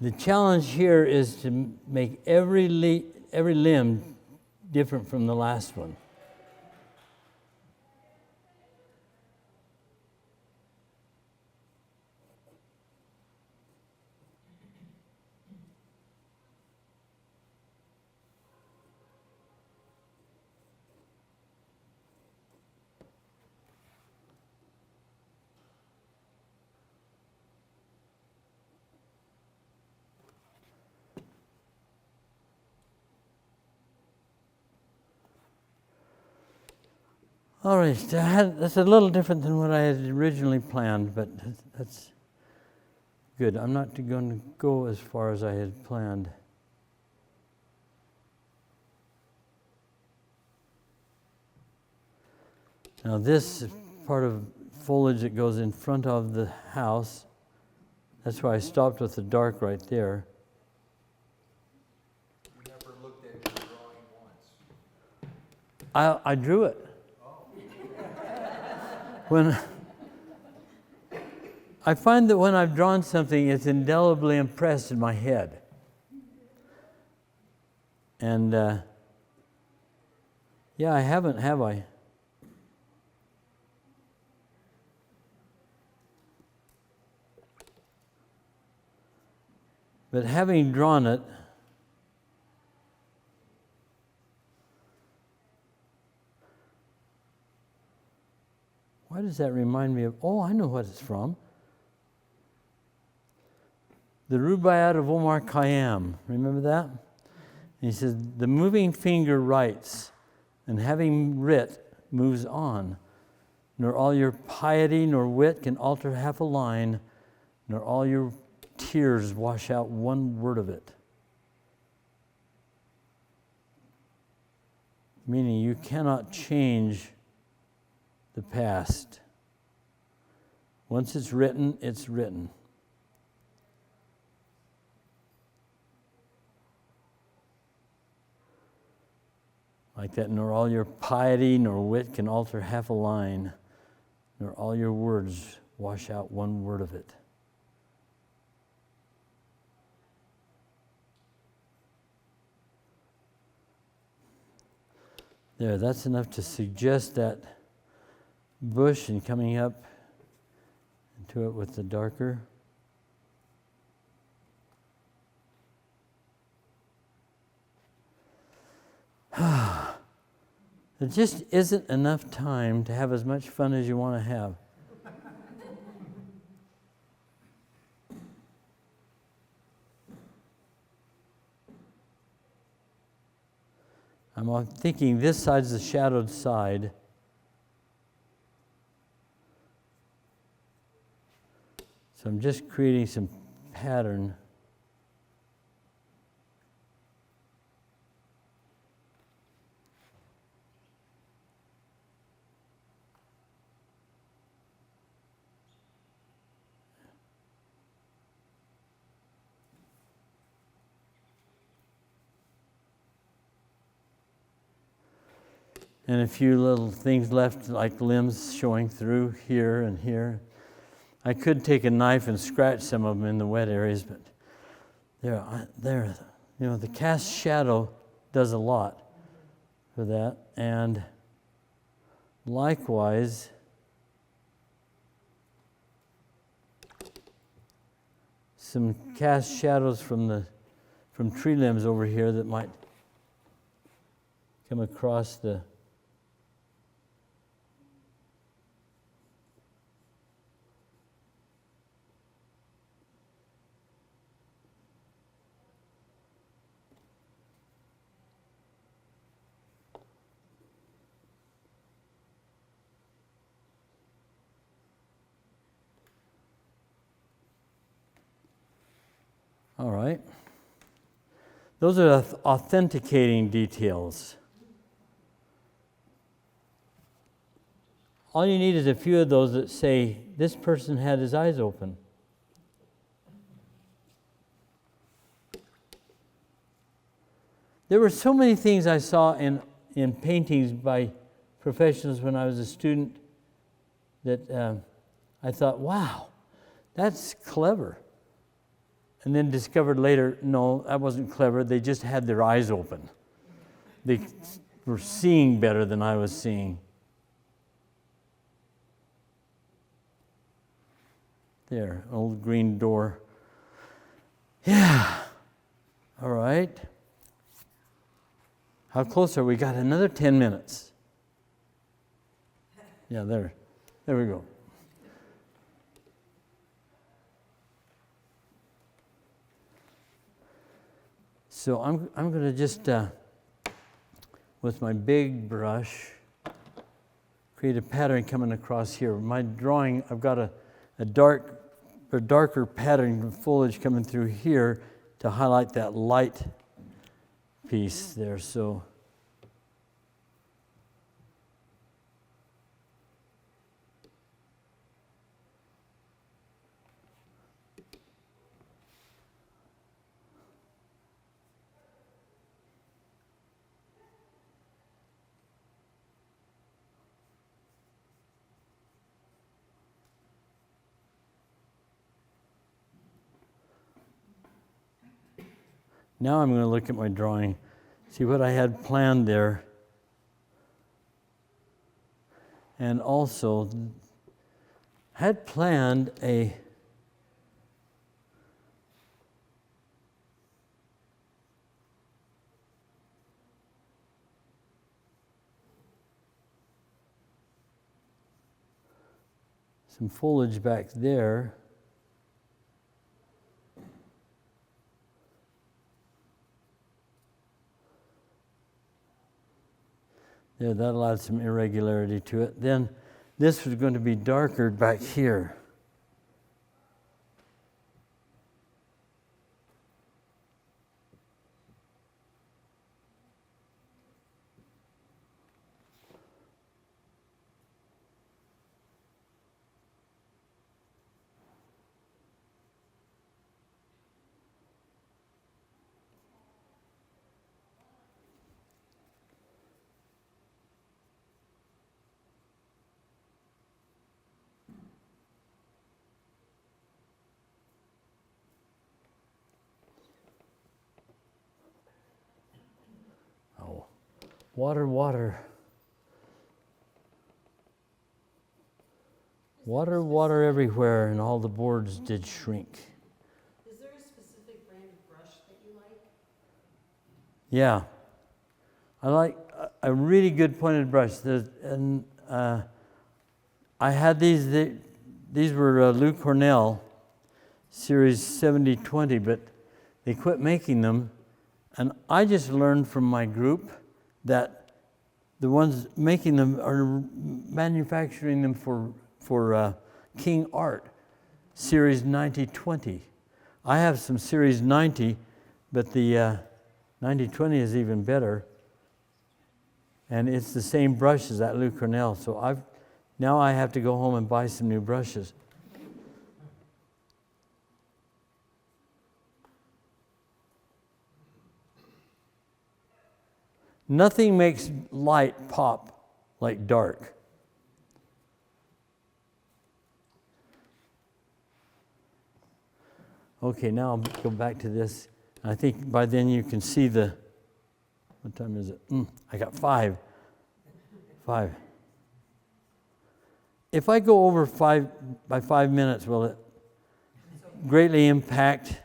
The challenge here is to make every limb different from the last one. All right, that's a little different than what I had originally planned, but that's good. I'm not going to go as far as I had planned. Now this is part of foliage that goes in front of the house. That's why I stopped with the dark right there. You never looked at your drawing once. I drew it. Oh. When I find that when I've drawn something, it's indelibly impressed in my head. And yeah, I haven't, have I? But having drawn it, why does that remind me of, oh, I know what it's from. The Rubaiyat of Omar Khayyam. Remember that? And he says, the moving finger writes, and having writ moves on. Nor all your piety nor wit can alter half a line, nor all your tears wash out one word of it. Meaning you cannot change the past. Once it's written, it's written. Like that, nor all your piety nor wit can alter half a line, nor all your words wash out one word of it. There, that's enough to suggest that bush and coming up into it with the darker. There just isn't enough time to have as much fun as you want to have. I'm thinking this side's the shadowed side. So I'm just creating some pattern. And a few little things left, like limbs showing through here and here. I could take a knife and scratch some of them in the wet areas, but there, you know, the cast shadow does a lot for that. And likewise, some cast shadows from tree limbs over here that might come across the all right. Those are authenticating details. All you need is a few of those that say, this person had his eyes open. There were so many things I saw in paintings by professionals when I was a student that I thought, wow, that's clever. And then discovered later, no, that wasn't clever. They just had their eyes open. They were seeing better than I was seeing. There, old green door. Yeah. All right. How close are we? Got another 10 minutes. Yeah, there we go. So I'm going to just, with my big brush, create a pattern coming across here. My drawing, I've got a darker pattern of foliage coming through here to highlight that light piece there. So Now I'm going to look at my drawing, see what I had planned there. And also had planned some foliage back there. There, that'll add some irregularity to it. Then this was going to be darker back here. Oh, water, water. Water, water everywhere, and all the boards did shrink. Is there a specific brand of brush that you like? Yeah. I like a really good pointed brush. I had these were Lou Cornell Series 7020, but they quit making them. And I just learned from my group that the ones making them are manufacturing them for King Art, Series 9020. I have some Series 90, but the 9020 is even better. And it's the same brush as that Lou Cornell. So now I have to go home and buy some new brushes. Nothing makes light pop like dark. Okay, now I'll go back to this. I think by then you can see what time is it? I got 5. If I go over 5 by 5 minutes, will it greatly impact?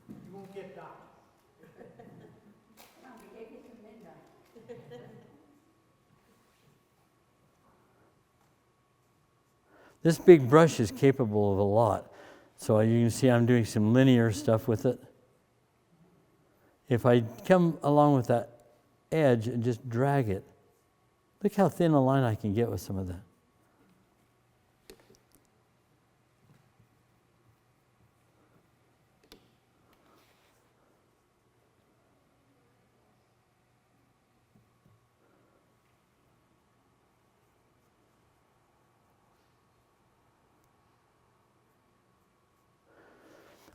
You won't get dark. This big brush is capable of a lot. So you can see I'm doing some linear stuff with it. If I come along with that edge and just drag it, look how thin a line I can get with some of that.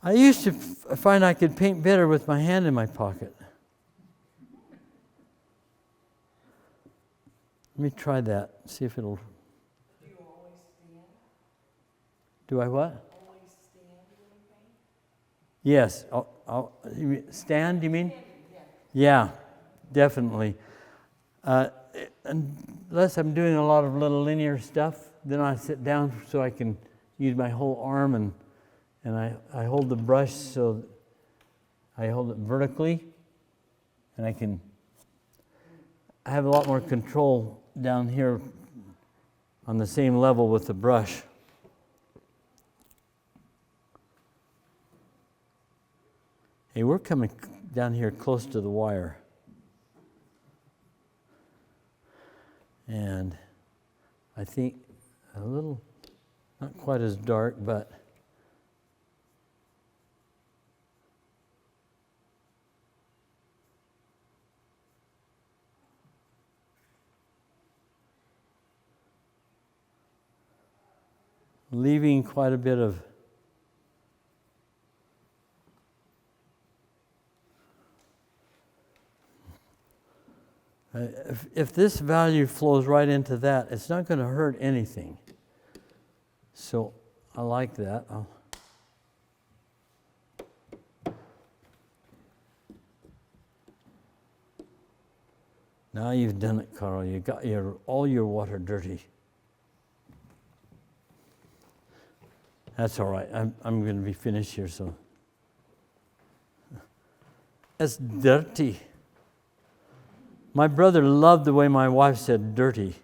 I used to find I could paint better with my hand in my pocket. Let me try that, see if it'll... Do you always stand? Do I what? Always stand when you paint? Yes. Stand, you mean? Yeah, definitely. Unless I'm doing a lot of little linear stuff, then I sit down so I can use my whole arm and I hold the brush so I hold it vertically, and I have a lot more control down here on the same level with the brush. Hey, we're coming down here close to the wire. And I think a little, not quite as dark, but leaving quite a bit of if this value flows right into that, it's not going to hurt anything. So I like that. Now you've done it, Carl. You got all your water dirty. That's all right. I'm going to be finished here, so. It's dirty. My brother loved the way my wife said dirty.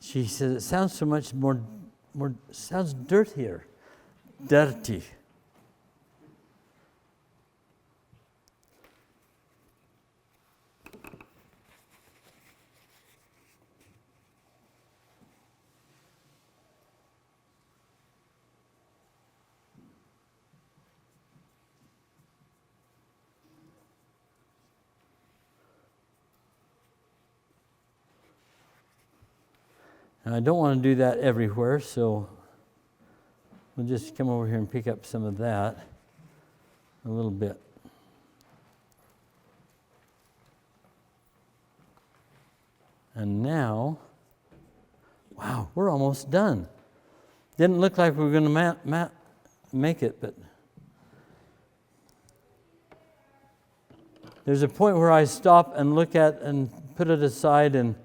She said it sounds so much more sounds dirtier. Dirty. And I don't want to do that everywhere, so we'll just come over here and pick up some of that a little bit. And now, wow, we're almost done. Didn't look like we were going to make it, but there's a point where I stop and look at and put it aside and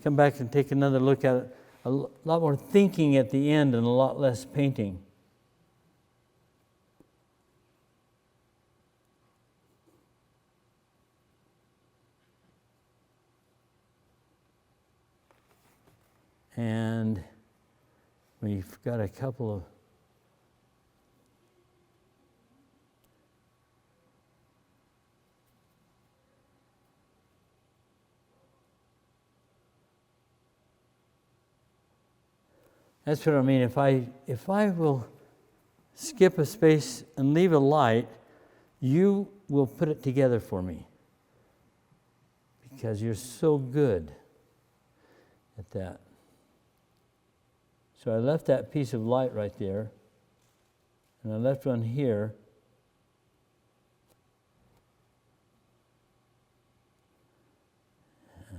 come back and take another look at it. A lot more thinking at the end and a lot less painting. And we've got a couple of That's what I mean. If I will skip a space and leave a light, you will put it together for me. Because you're so good at that. So I left that piece of light right there. And I left one here.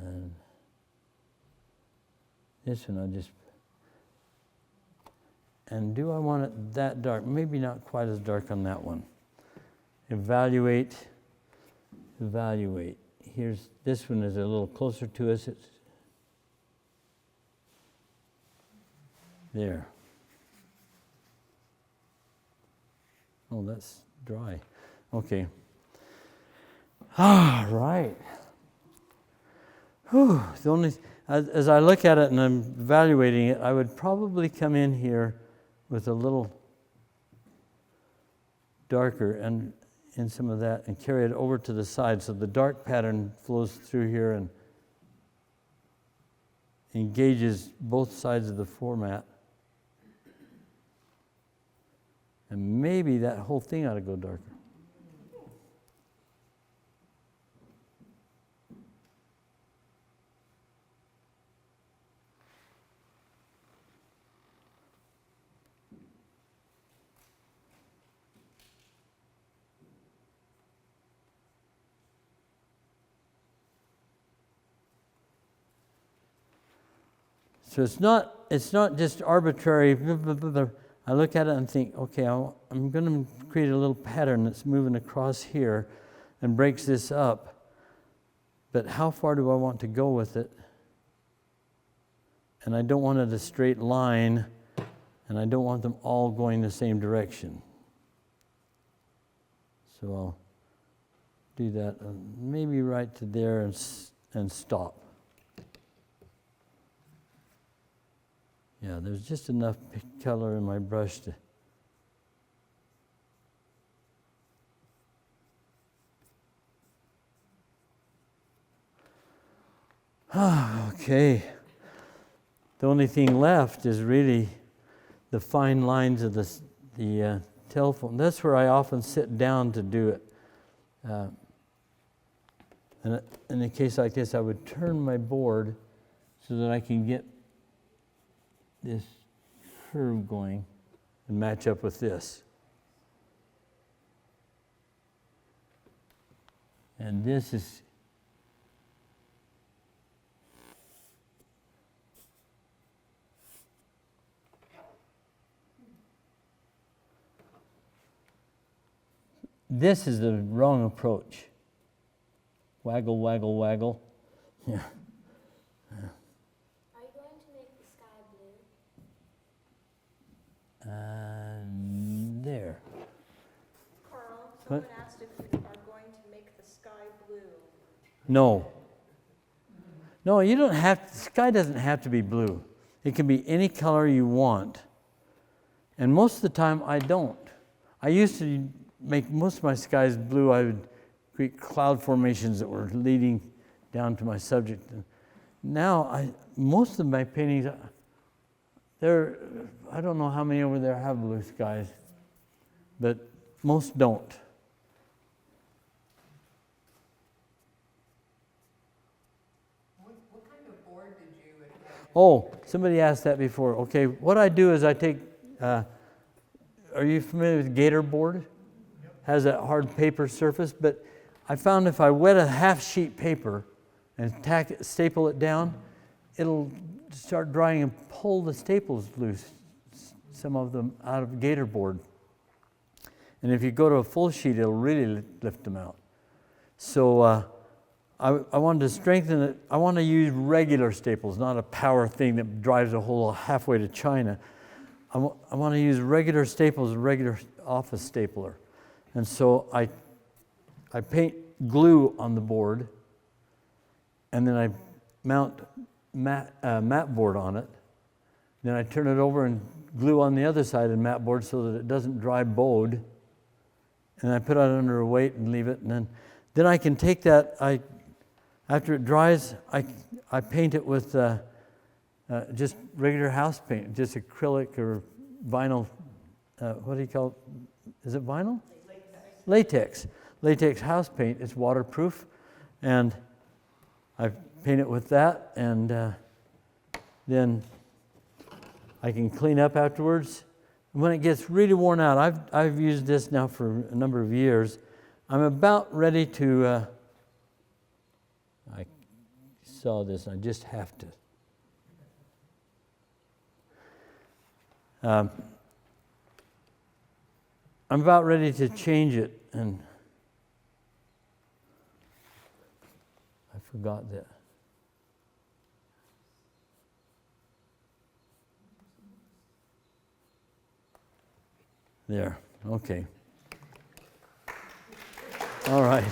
And this one I just... And do I want it that dark? Maybe not quite as dark on that one. Evaluate. Here's this one is a little closer to us. It's there. Oh, that's dry. Okay. All right. Whew. The only as I look at it and I'm evaluating it, I would probably come in here with a little darker and in some of that and carry it over to the side so the dark pattern flows through here and engages both sides of the format. And maybe that whole thing ought to go darker. So it's not just arbitrary. I look at it and think, okay, I'm going to create a little pattern that's moving across here and breaks this up. But how far do I want to go with it? And I don't want it a straight line, and I don't want them all going the same direction. So I'll do that, maybe right to there and stop. Yeah, there's just enough color in my brush to... Okay. The only thing left is really the fine lines of the telephone. That's where I often sit down to do it. And in a case like this, I would turn my board so that I can get this curve going and match up with this. And this is the wrong approach. Waggle, waggle, waggle. Yeah. Are you going to make the sky blue? There. Carl, What? someone asked if you are going to make the sky blue. No. No, you don't have, the sky doesn't have to be blue. It can be any color you want. And most of the time I don't. I used to make most of my skies blue. I would create cloud formations that were leading down to my subject. Now, most of my paintings, I don't know how many over there have blue skies, but most don't. What kind of board did you attach? Oh, somebody asked that before. Okay, what I do is I take, are you familiar with Gator board? Has that hard paper surface, but I found if I wet a half sheet paper and staple it down, it'll start drying and pull the staples loose, some of them out of Gator board. And if you go to a full sheet, it'll really lift them out. So I wanted to strengthen it. I want to use regular staples, not a power thing that drives a hole halfway to China. I want to use regular staples, a regular office stapler. And so I paint glue on the board, and then I mount mat board on it. Then I turn it over and glue on the other side of mat board so that it doesn't dry bowed. And I put it under a weight and leave it. And then I can take that, after it dries, I paint it with just regular house paint, just acrylic or vinyl, what do you call it? Is it vinyl? Latex. Latex house paint. It's waterproof. And I paint it with that, and then I can clean up afterwards. And when it gets really worn out, I've used this now for a number of years. I'm about ready to, I saw this, and I just have to. I'm about ready to change it, and I forgot that. There, okay. All right.